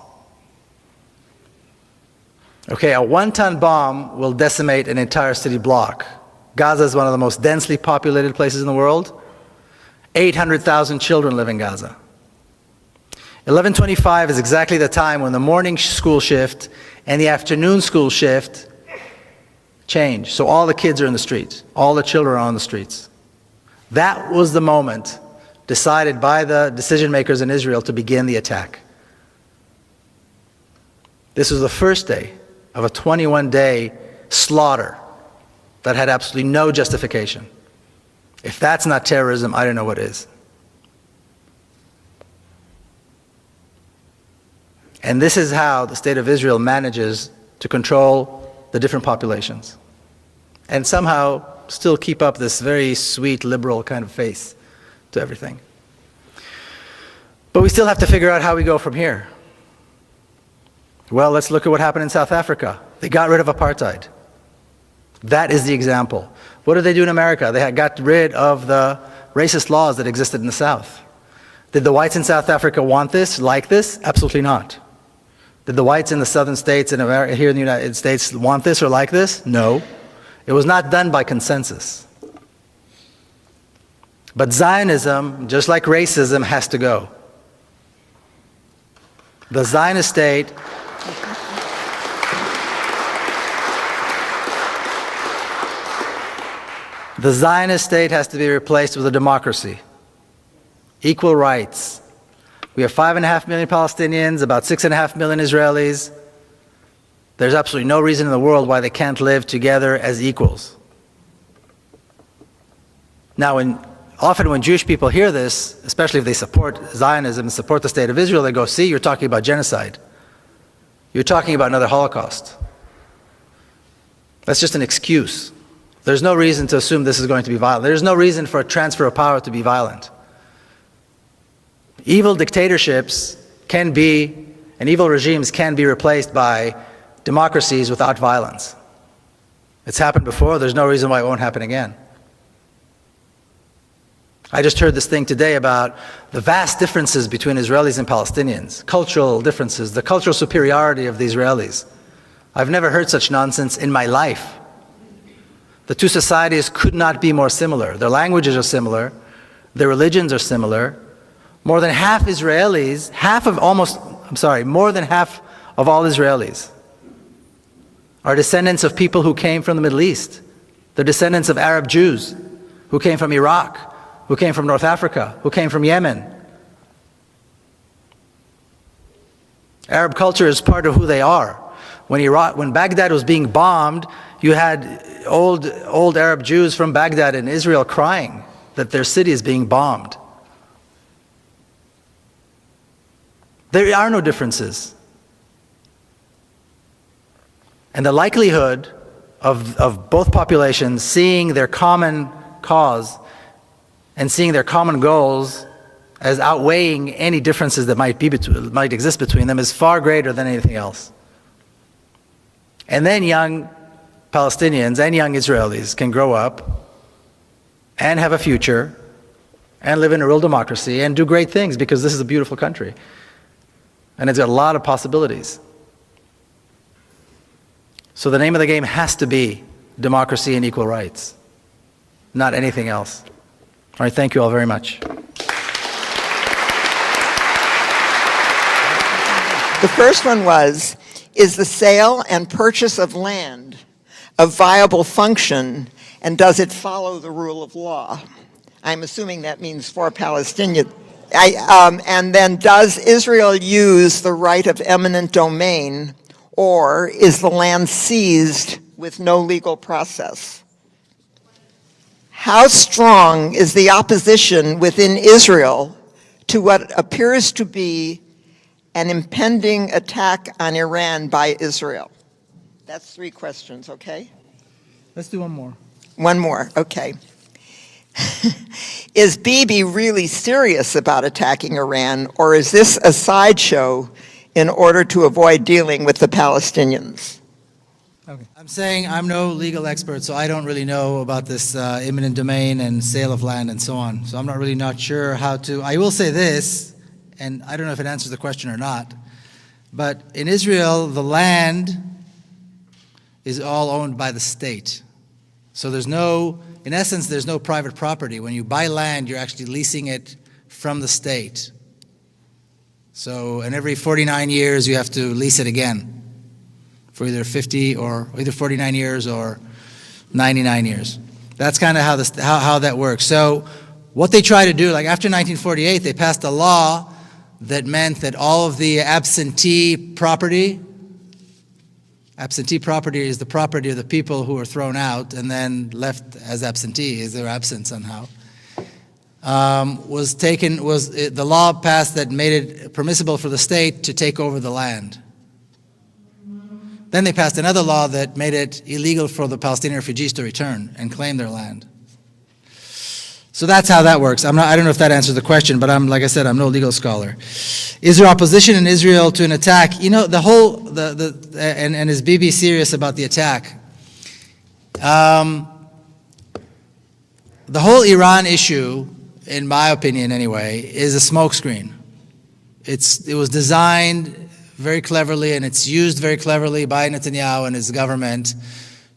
[SPEAKER 1] Okay, a 1-ton bomb will decimate an entire city block. Gaza is one of the most densely populated places in the world. 800,000 children live in Gaza. 11:25 is exactly the time when the morning school shift and the afternoon school shift change. So all the kids are in the streets. All the children are on the streets. That was the moment decided by the decision makers in Israel to begin the attack. This was the first day of a 21-day slaughter that had absolutely no justification. If that's not terrorism, I don't know what is. And this is how the state of Israel manages to control the different populations and somehow still keep up this very sweet, liberal kind of face to everything. But we still have to figure out how we go from here. Well, let's look at what happened in South Africa. They got rid of apartheid. That is the example. What did they do in America? They had got rid of the racist laws that existed in the South. Did the whites in South Africa want this, like this? Absolutely not. Did the whites in the southern states in America, here in the United States, want this or like this? No. It was not done by consensus. But Zionism, just like racism, has to go. The Zionist state has to be replaced with a democracy. Equal rights. We have 5.5 million Palestinians, about 6.5 million Israelis. There's absolutely no reason in the world why they can't live together as equals. Now, often when Jewish people hear this, especially if they support Zionism and support the state of Israel, they go, see, you're talking about genocide. You're talking about another Holocaust. That's just an excuse. There's no reason to assume this is going to be violent. There's no reason for a transfer of power to be violent. Evil dictatorships can be, and evil regimes can be replaced by democracies without violence. It's happened before. There's no reason why it won't happen again. I just heard this thing today about the vast differences between Israelis and Palestinians, cultural differences, the cultural superiority of the Israelis. I've never heard such nonsense in my life. The two societies could not be more similar. Their languages are similar. Their religions are similar. More than half Israelis, more than half of all Israelis are descendants of people who came from the Middle East. They're descendants of Arab Jews who came from Iraq, who came from North Africa, who came from Yemen. Arab culture is part of who they are. When Baghdad was being bombed, you had old Arab Jews from Baghdad in Israel crying that their city is being bombed. There are no differences. And the likelihood of both populations seeing their common cause and seeing their common goals as outweighing any differences that might exist between them is far greater than anything else. And then young Palestinians and young Israelis can grow up and have a future and live in a real democracy and do great things, because this is a beautiful country. And it's got a lot of possibilities. So the name of the game has to be democracy and equal rights, not anything else. All right, thank you all very much.
[SPEAKER 4] The first one was, is the sale and purchase of land a viable function, and does it follow the rule of law? I'm assuming that means for Palestinians. And then, does Israel use the right of eminent domain, or is the land seized with no legal process? How strong is the opposition within Israel to what appears to be an impending attack on Iran by Israel? That's 3 questions, okay?
[SPEAKER 1] Let's do one more.
[SPEAKER 4] One more, okay. Is Bibi really serious about attacking Iran, or is this a sideshow in order to avoid dealing with the Palestinians?
[SPEAKER 1] Okay. I'm saying I'm no legal expert, so I don't really know about this eminent domain and sale of land and so on. So I'm not sure how to. I will say this, and I don't know if it answers the question or not, but in Israel, the land is all owned by the state. So in essence, there's no private property. When you buy land, you're actually leasing it from the state. So, and every 49 years, you have to lease it again for either 49 years or 99 years. That's kind of how that works. So what they try to do, like after 1948, they passed a law that meant that all of the absentee property is the property of the people who were thrown out and then left as absentees, they're absent somehow. The law passed that made it permissible for the state to take over the land. Then they passed another law that made it illegal for the Palestinian refugees to return and claim their land. So that's how that works. I don't know if that answers the question, but like I said, I'm no legal scholar. Is there opposition in Israel to an attack? You know, and is Bibi serious about the attack? The whole Iran issue, in my opinion anyway, is a smokescreen. It was designed very cleverly, and it's used very cleverly by Netanyahu and his government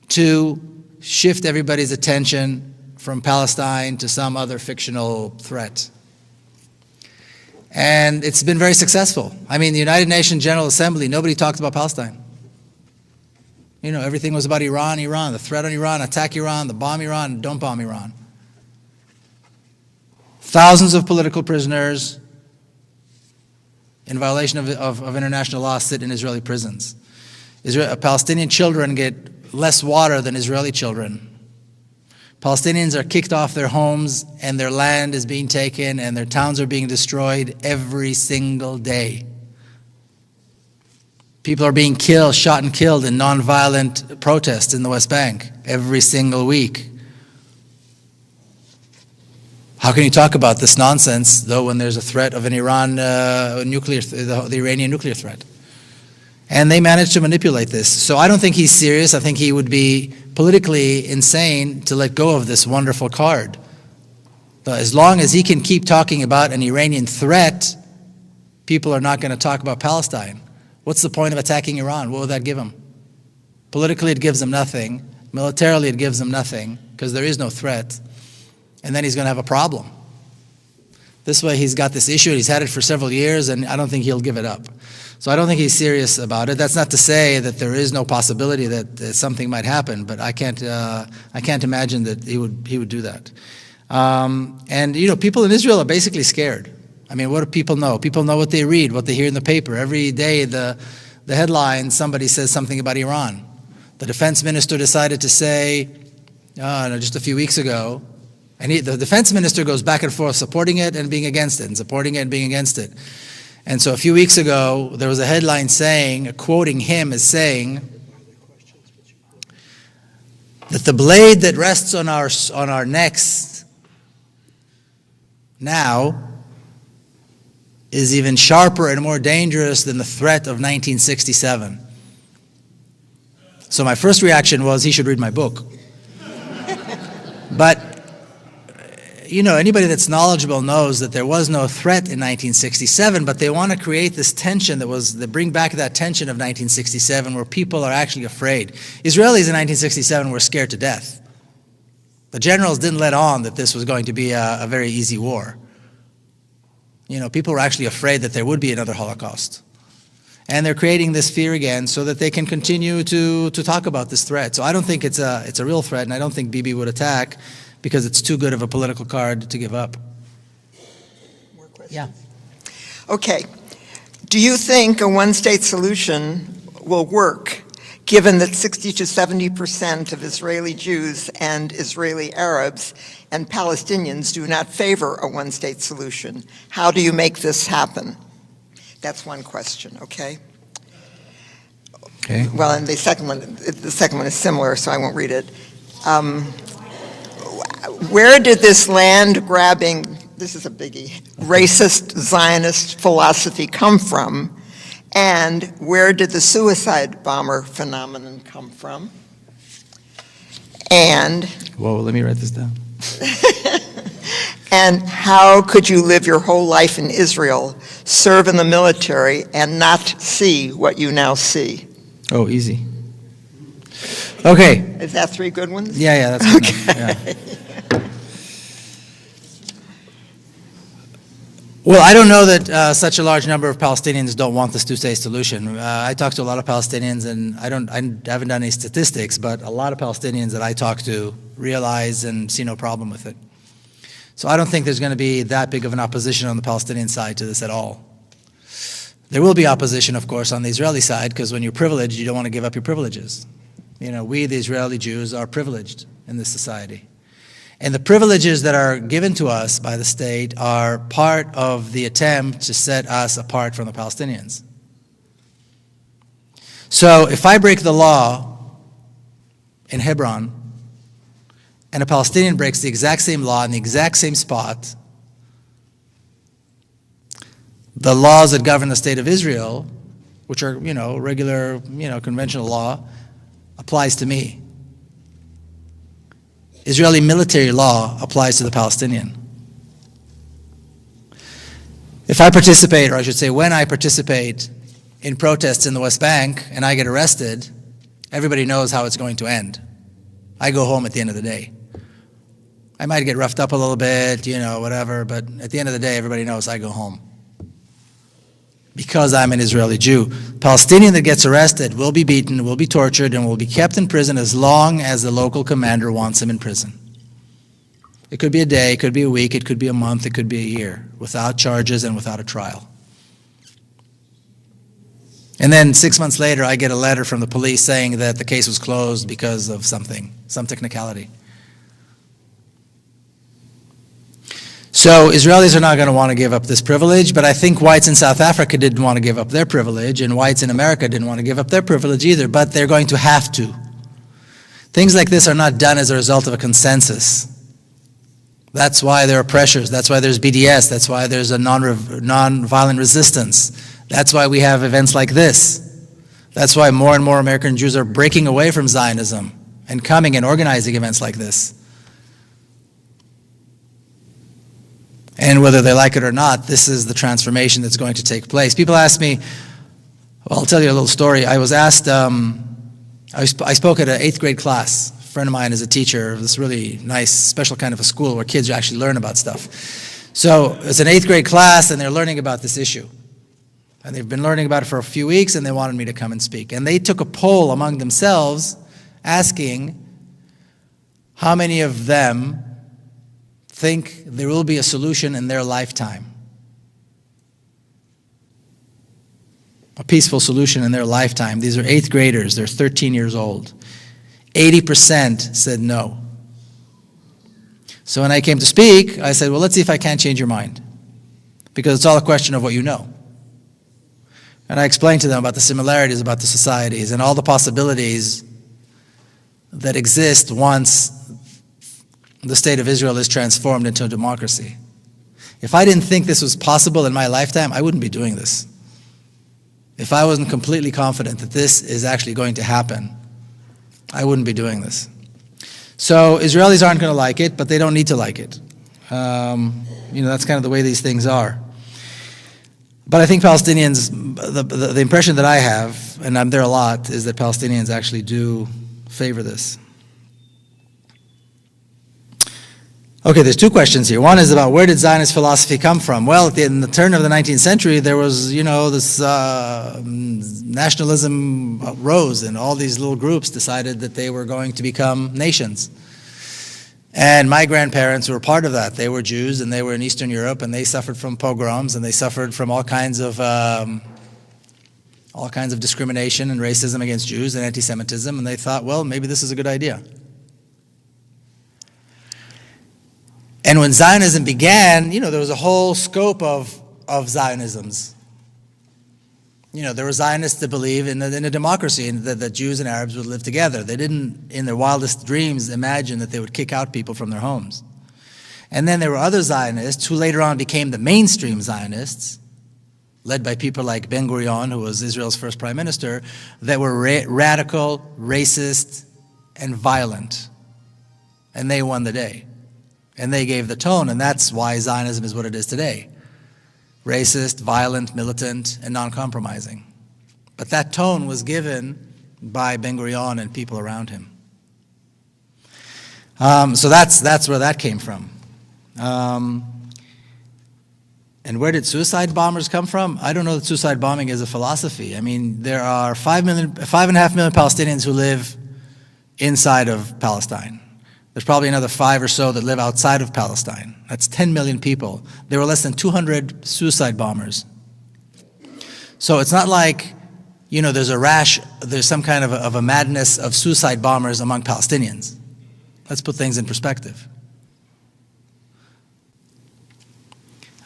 [SPEAKER 1] to shift everybody's attention from Palestine to some other fictional threat. And it's been very successful. I mean, the United Nations General Assembly, nobody talked about Palestine. You know, everything was about Iran, the threat on Iran, attack Iran, the bomb Iran, don't bomb Iran. Thousands of political prisoners in violation of international law sit in Israeli prisons. Palestinian children get less water than Israeli children Palestinians are kicked off their homes and their land is being taken and their towns are being destroyed every single day. People are being killed, shot and killed in nonviolent protests in the West Bank every single week. How can you talk about this nonsense, though, when there's a threat of an the Iranian nuclear threat? And they managed to manipulate this. So I don't think he's serious. I think he would be politically insane to let go of this wonderful card. As long as he can keep talking about an Iranian threat, people are not going to talk about Palestine. What's the point of attacking Iran? What would that give him? Politically, it gives him nothing. Militarily, it gives him nothing, because there is no threat. And then he's going to have a problem. This way, he's got this issue, he's had it for several years, and I don't think he'll give it up. So I don't think he's serious about it. That's not to say that there is no possibility that something might happen, but I can't imagine that he would do that. And you know, people in Israel are basically scared. I mean, what do people know? People know what they read, what they hear in the paper. Every day, the headline, somebody says something about Iran. The defense minister decided to say, just a few weeks ago, and the defense minister goes back and forth supporting it and being against it, and supporting it and being against it. And so a few weeks ago, there was a headline saying, quoting him as saying, that the blade that rests on our necks now is even sharper and more dangerous than the threat of 1967. So my first reaction was, he should read my book. But you know, anybody that's knowledgeable knows that there was no threat in 1967, but they want to create this tension they bring back that tension of 1967 where people are actually afraid. Israelis in 1967 were scared to death. The generals didn't let on that this was going to be a very easy war. You know, people were actually afraid that there would be another Holocaust. And they're creating this fear again so that they can continue to talk about this threat. So I don't think it's a real threat, and I don't think Bibi would attack because it's too good of a political card to give up.
[SPEAKER 4] More questions?
[SPEAKER 1] Yeah.
[SPEAKER 4] Okay. Do you think a one-state solution will work, given that 60 to 70% of Israeli Jews and Israeli Arabs and Palestinians do not favor a one-state solution? How do you make this happen? That's one question, okay?
[SPEAKER 1] Okay.
[SPEAKER 4] Well, and the second one is similar, so I won't read it. Where did this land-grabbing, this is a biggie, racist Zionist philosophy come from? And where did the suicide bomber phenomenon come from? And
[SPEAKER 1] Whoa, let me write this down.
[SPEAKER 4] and how could you live your whole life in Israel, serve in the military, and not see what you now see?
[SPEAKER 1] Oh, easy. Okay.
[SPEAKER 4] Is that three good ones?
[SPEAKER 1] Yeah, that's good enough. Yeah. Well, I don't know that such a large number of Palestinians don't want this two-state solution. I talk to a lot of Palestinians, and I haven't done any statistics, but a lot of Palestinians that I talk to realize and see no problem with it. So I don't think there's going to be that big of an opposition on the Palestinian side to this at all. There will be opposition, of course, on the Israeli side, because when you're privileged, you don't want to give up your privileges. You know, we, the Israeli Jews, are privileged in this society. And the privileges that are given to us by the state are part of the attempt to set us apart from the Palestinians. So if I break the law in Hebron, and a Palestinian breaks the exact same law in the exact same spot, the laws that govern the state of Israel, which are, regular, conventional law, applies to me. Israeli military law applies to the Palestinian. If I participate, or I should say when I participate in protests in the West Bank and I get arrested, everybody knows how it's going to end. I go home at the end of the day. I might get roughed up a little bit, whatever, but at the end of the day, everybody knows I go home. Because I'm an Israeli Jew. Palestinian that gets arrested will be beaten, will be tortured, and will be kept in prison as long as the local commander wants him in prison. It could be a day, it could be a week, it could be a month, it could be a year, without charges and without a trial. And then 6 months later, I get a letter from the police saying that the case was closed because of something, some technicality. So Israelis are not going to want to give up this privilege, but I think whites in South Africa didn't want to give up their privilege, and whites in America didn't want to give up their privilege either, but they're going to have to. Things like this are not done as a result of a consensus. That's why there are pressures. That's why there's BDS. That's why there's a non-violent resistance. That's why we have events like this. That's why more and more American Jews are breaking away from Zionism and coming and organizing events like this. And whether they like it or not, this is the transformation that's going to take place. People ask me, well, I'll tell you a little story. I was asked, I spoke at an 8th grade class. A friend of mine is a teacher of this really nice, special kind of a school where kids actually learn about stuff. So it's an 8th grade class, and they're learning about this issue. And they've been learning about it for a few weeks, and they wanted me to come and speak. And they took a poll among themselves asking how many of them think there will be a solution in their lifetime. A peaceful solution in their lifetime. These are 8th graders. They're 13 years old. 80% said no. So when I came to speak, I said, well, let's see if I can't change your mind. Because it's all a question of what you know. And I explained to them about the similarities about the societies and all the possibilities that exist once the state of Israel is transformed into a democracy. If I didn't think this was possible in my lifetime, I wouldn't be doing this. If I wasn't completely confident that this is actually going to happen, I wouldn't be doing this. So Israelis aren't going to like it, but they don't need to like it. That's kind of the way these things are. But I think Palestinians, the impression that I have, and I'm there a lot, is that Palestinians actually do favor this. Okay, there's two questions here. One is about where did Zionist philosophy come from? Well, in the turn of the 19th century, there was, this nationalism rose, and all these little groups decided that they were going to become nations. And my grandparents were part of that. They were Jews, and they were in Eastern Europe, and they suffered from pogroms, and they suffered from all kinds of discrimination and racism against Jews and anti-Semitism, and they thought, well, maybe this is a good idea. And when Zionism began, there was a whole scope of Zionisms. There were Zionists that believe in a democracy and that Jews and Arabs would live together. They didn't, in their wildest dreams, imagine that they would kick out people from their homes. And then there were other Zionists who later on became the mainstream Zionists, led by people like Ben-Gurion, who was Israel's first prime minister, that were radical, racist, and violent. And they won the day. And they gave the tone, and that's why Zionism is what it is today. Racist, violent, militant, and non-compromising. But that tone was given by Ben-Gurion and people around him. So that's where that came from. And where did suicide bombers come from? I don't know that suicide bombing is a philosophy. I mean, there are 5.5 million Palestinians who live inside of Palestine. There's probably another 5 or so that live outside of Palestine. That's 10 million people. There were less than 200 suicide bombers. So it's not like, there's some kind of a madness of suicide bombers among Palestinians. Let's put things in perspective.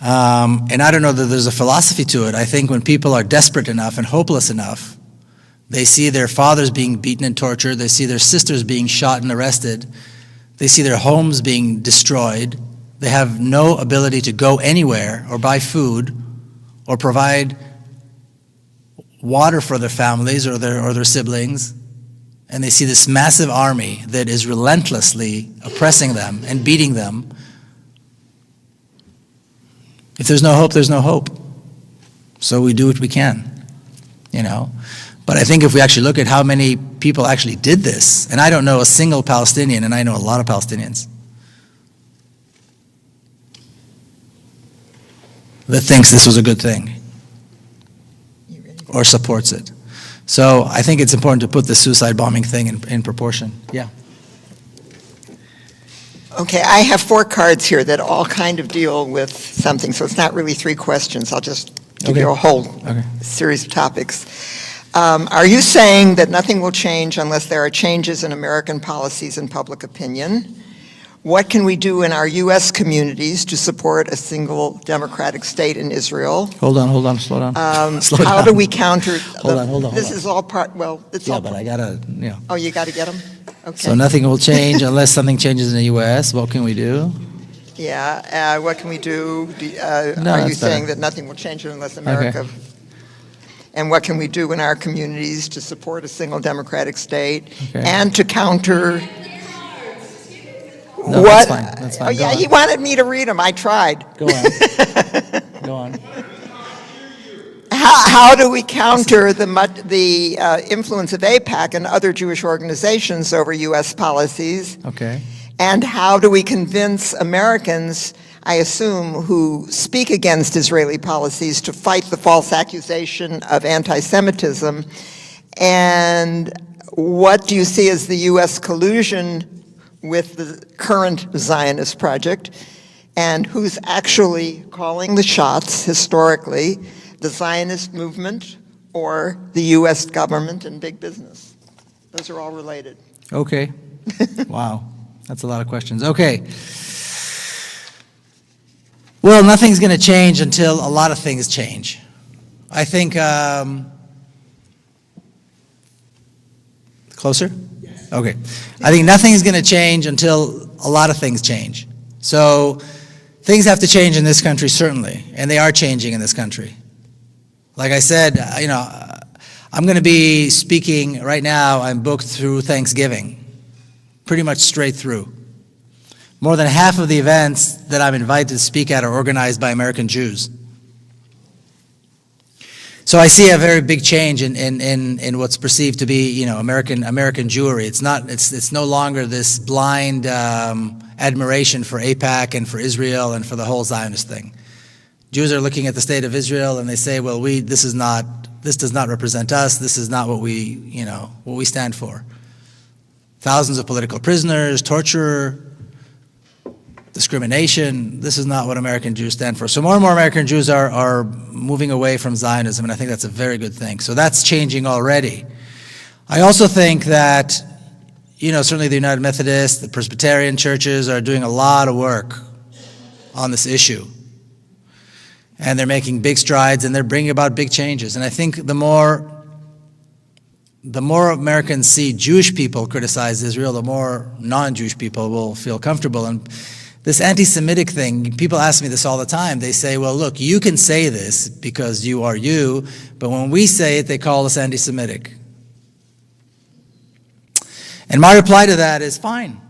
[SPEAKER 1] And I don't know that there's a philosophy to it. I think when people are desperate enough and hopeless enough, they see their fathers being beaten and tortured, they see their sisters being shot and arrested, they see their homes being destroyed. They have no ability to go anywhere or buy food or provide water for their families or their siblings. And they see this massive army that is relentlessly oppressing them and beating them. If there's no hope, there's no hope. So we do what we can, But I think if we actually look at how many people actually did this, and I don't know a single Palestinian, and I know a lot of Palestinians, that thinks this was a good thing or supports it. So I think it's important to put the suicide bombing thing in proportion. Yeah.
[SPEAKER 4] Okay, I have 4 cards here that all kind of deal with something, so it's not really 3 questions. I'll just give you a whole series of topics. Are you saying that nothing will change unless there are changes in American policies and public opinion? What can we do in our U.S. communities to support a single democratic state in Israel?
[SPEAKER 1] Hold on, slow down. Slow
[SPEAKER 4] How
[SPEAKER 1] down.
[SPEAKER 4] do we counter?
[SPEAKER 1] Hold on.
[SPEAKER 4] This is all part, well, it's
[SPEAKER 1] Yeah,
[SPEAKER 4] all.
[SPEAKER 1] but I gotta, you know.
[SPEAKER 4] Oh, you got to get them? Okay.
[SPEAKER 1] So nothing will change unless something changes in the U.S. What can we do?
[SPEAKER 4] Yeah, what can we do?
[SPEAKER 1] No,
[SPEAKER 4] Are you
[SPEAKER 1] that's
[SPEAKER 4] saying
[SPEAKER 1] better.
[SPEAKER 4] that nothing will change unless America? And what can we do in our communities to support a single democratic state
[SPEAKER 1] Okay.
[SPEAKER 4] and to counter?
[SPEAKER 1] No,
[SPEAKER 4] what?
[SPEAKER 1] that's fine. That's fine.
[SPEAKER 4] Oh,
[SPEAKER 1] Go
[SPEAKER 4] yeah,
[SPEAKER 1] on.
[SPEAKER 4] he wanted me to read them. I tried.
[SPEAKER 1] Go on. Go on.
[SPEAKER 4] How do we counter the influence of AIPAC and other Jewish organizations over U.S. policies?
[SPEAKER 1] Okay.
[SPEAKER 4] And how do we convince Americans, I assume, who speak against Israeli policies to fight the false accusation of anti-Semitism? And what do you see as the U.S. collusion with the current Zionist project? And who's actually calling the shots historically, the Zionist movement or the U.S. government and big business? Those are all related.
[SPEAKER 1] Okay. Wow. That's a lot of questions. Okay. Well, nothing's going to change until a lot of things change. I think, closer? Yes. Okay. I think nothing's going to change until a lot of things change. So things have to change in this country, certainly, and they are changing in this country. Like I said, you know, I'm going to be speaking right now. I'm booked through Thanksgiving, pretty much straight through. More than half of the events that I'm invited to speak at are organized by American Jews. So I see a very big change in what's perceived to be, you know, American Jewry. It's no longer this blind admiration for AIPAC and for Israel and for the whole Zionist thing. Jews are looking at the state of Israel and they say, well, this does not represent us. This is not what we stand for. Thousands of political prisoners, torture, discrimination. This is not what American Jews stand for. So more and more American Jews are moving away from Zionism, and I think that's a very good thing. So that's changing already. I also think that, you know, certainly the United Methodist, the Presbyterian churches are doing a lot of work on this issue. And they're making big strides, and they're bringing about big changes. And I think the more Americans see Jewish people criticize Israel, the more non-Jewish people will feel comfortable. And this anti-Semitic thing, people ask me this all the time. They say, well, look, you can say this because you are you, but when we say it, they call us anti-Semitic. And my reply to that is, fine.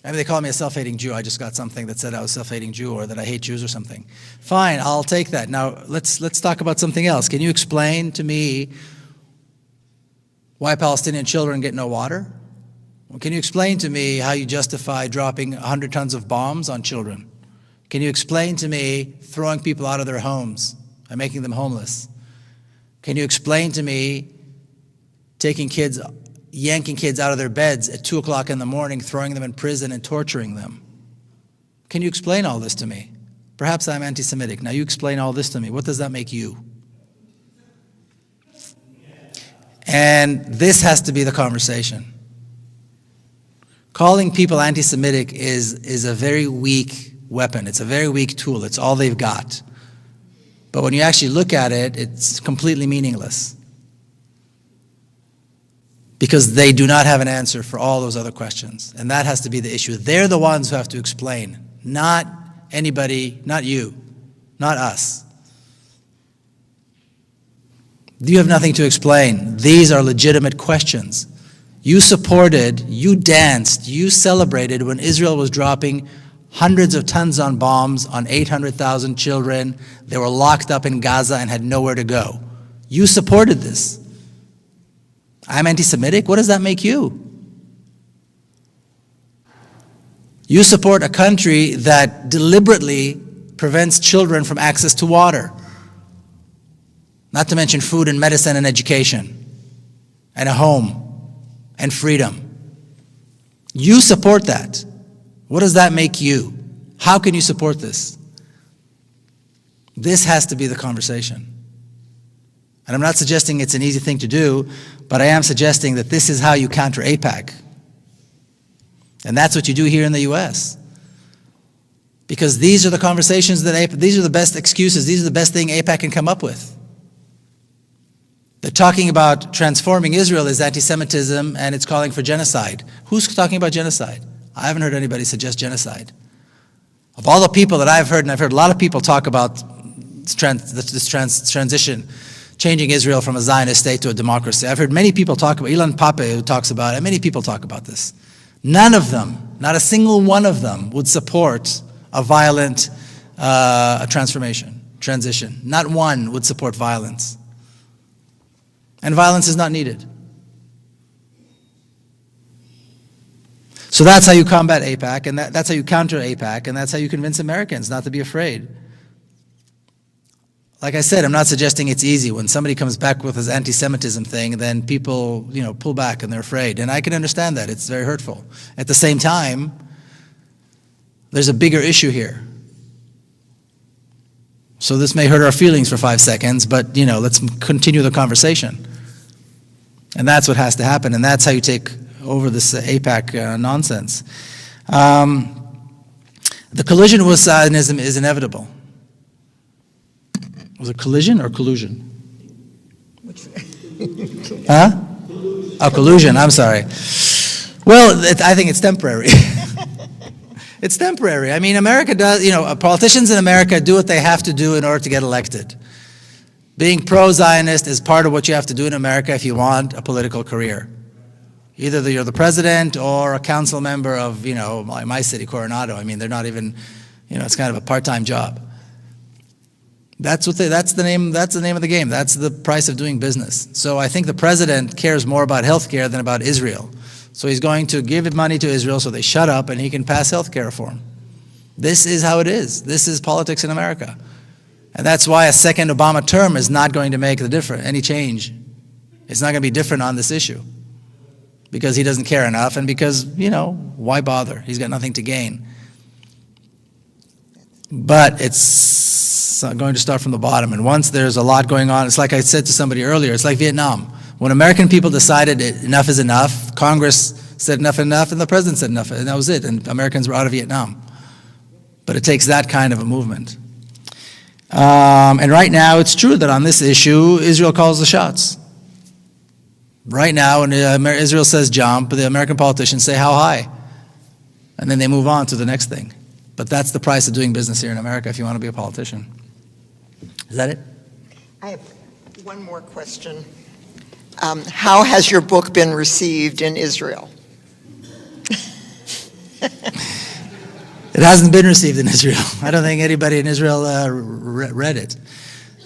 [SPEAKER 1] I mean, they call me a self-hating Jew. I just got something that said I was a self-hating Jew or that I hate Jews or something. Fine, I'll take that. Now, let's talk about something else. Can you explain to me why Palestinian children get no water? Can you explain to me how you justify dropping 100 tons of bombs on children? Can you explain to me throwing people out of their homes and making them homeless? Can you explain to me yanking kids out of their beds at 2 o'clock in the morning, throwing them in prison and torturing them? Can you explain all this to me? Perhaps I'm anti-Semitic. Now you explain all this to me. What does that make you? And this has to be the conversation. Calling people anti-Semitic is a very weak weapon. It's a very weak tool. It's all they've got. But when you actually look at it, it's completely meaningless. Because they do not have an answer for all those other questions. And that has to be the issue. They're the ones who have to explain, not anybody, not you, not us. You have nothing to explain. These are legitimate questions. You supported, you danced, you celebrated when Israel was dropping hundreds of tons on bombs on 800,000 children. They were locked up in Gaza and had nowhere to go. You supported this. I'm anti-Semitic? What does that make you? You support a country that deliberately prevents children from access to water. Not to mention food and medicine and education and a home and freedom. You support that. What does that make you? How can you support this? This has to be the conversation. And I'm not suggesting it's an easy thing to do, but I am suggesting that this is how you counter AIPAC. And that's what you do here in the U.S. Because these are the conversations that these are the best excuses, these are the best thing AIPAC can come up with. They're talking about transforming Israel as anti-Semitism and it's calling for genocide. Who's talking about genocide? I haven't heard anybody suggest genocide. Of all the people that I've heard, and I've heard a lot of people talk about this transition, changing Israel from a Zionist state to a democracy. I've heard many people talk about, Ilan Pappé who talks about it, many people talk about this. None of them, not a single one of them would support a violent transition. Not one would support violence. And violence is not needed. So that's how you combat AIPAC, and that's how you counter AIPAC, and that's how you convince Americans not to be afraid. Like I said, I'm not suggesting it's easy. When somebody comes back with this anti-Semitism thing, then people, pull back and they're afraid. And I can understand that. It's very hurtful. At the same time, there's a bigger issue here. So this may hurt our feelings for 5 seconds, but, let's continue the conversation. And that's what has to happen, and that's how you take over this AIPAC nonsense. The collision with Zionism is inevitable. Was it collision or collusion? Huh? Oh, collusion, I'm sorry. Well, I think it's temporary. It's temporary. I mean, America does, politicians in America do what they have to do in order to get elected. Being pro-Zionist is part of what you have to do in America if you want a political career. Either you're the president or a council member of, my city, Coronado. I mean, they're not even, it's kind of a part-time job. That's the name of the game. That's the price of doing business. So I think the president cares more about health care than about Israel. So he's going to give money to Israel so they shut up and he can pass health care reform. This is how it is. This is politics in America. And that's why a second Obama term is not going to make any change. It's not going to be different on this issue. Because he doesn't care enough and because, why bother? He's got nothing to gain. But it's going to start from the bottom. And once there's a lot going on, it's like I said to somebody earlier, it's like Vietnam. When American people decided enough is enough, Congress said enough is enough, and the president said enough, and that was it. And Americans were out of Vietnam. But it takes that kind of a movement. And right now, it's true that on this issue, Israel calls the shots. Right now, when Israel says jump, the American politicians say how high. And then they move on to the next thing. But that's the price of doing business here in America if you want to be a politician. Is that it?
[SPEAKER 4] I have one more question. How has your book been received in Israel?
[SPEAKER 1] It hasn't been received in Israel. I don't think anybody in Israel read it.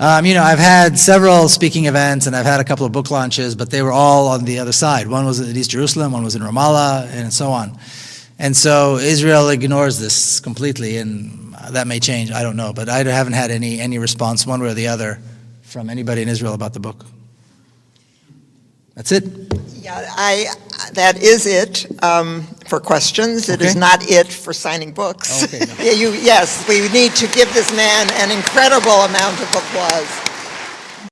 [SPEAKER 1] I've had several speaking events and I've had a couple of book launches, but they were all on the other side. One was in East Jerusalem, one was in Ramallah, and so on. And so Israel ignores this completely, and that may change. I don't know, but I haven't had any response one way or the other from anybody in Israel about the book. That's it.
[SPEAKER 4] Yeah, that is it for questions. It is
[SPEAKER 1] Okay.
[SPEAKER 4] not it for signing books.
[SPEAKER 1] Okay, no.
[SPEAKER 4] Yes, we need to give this man an incredible amount of applause.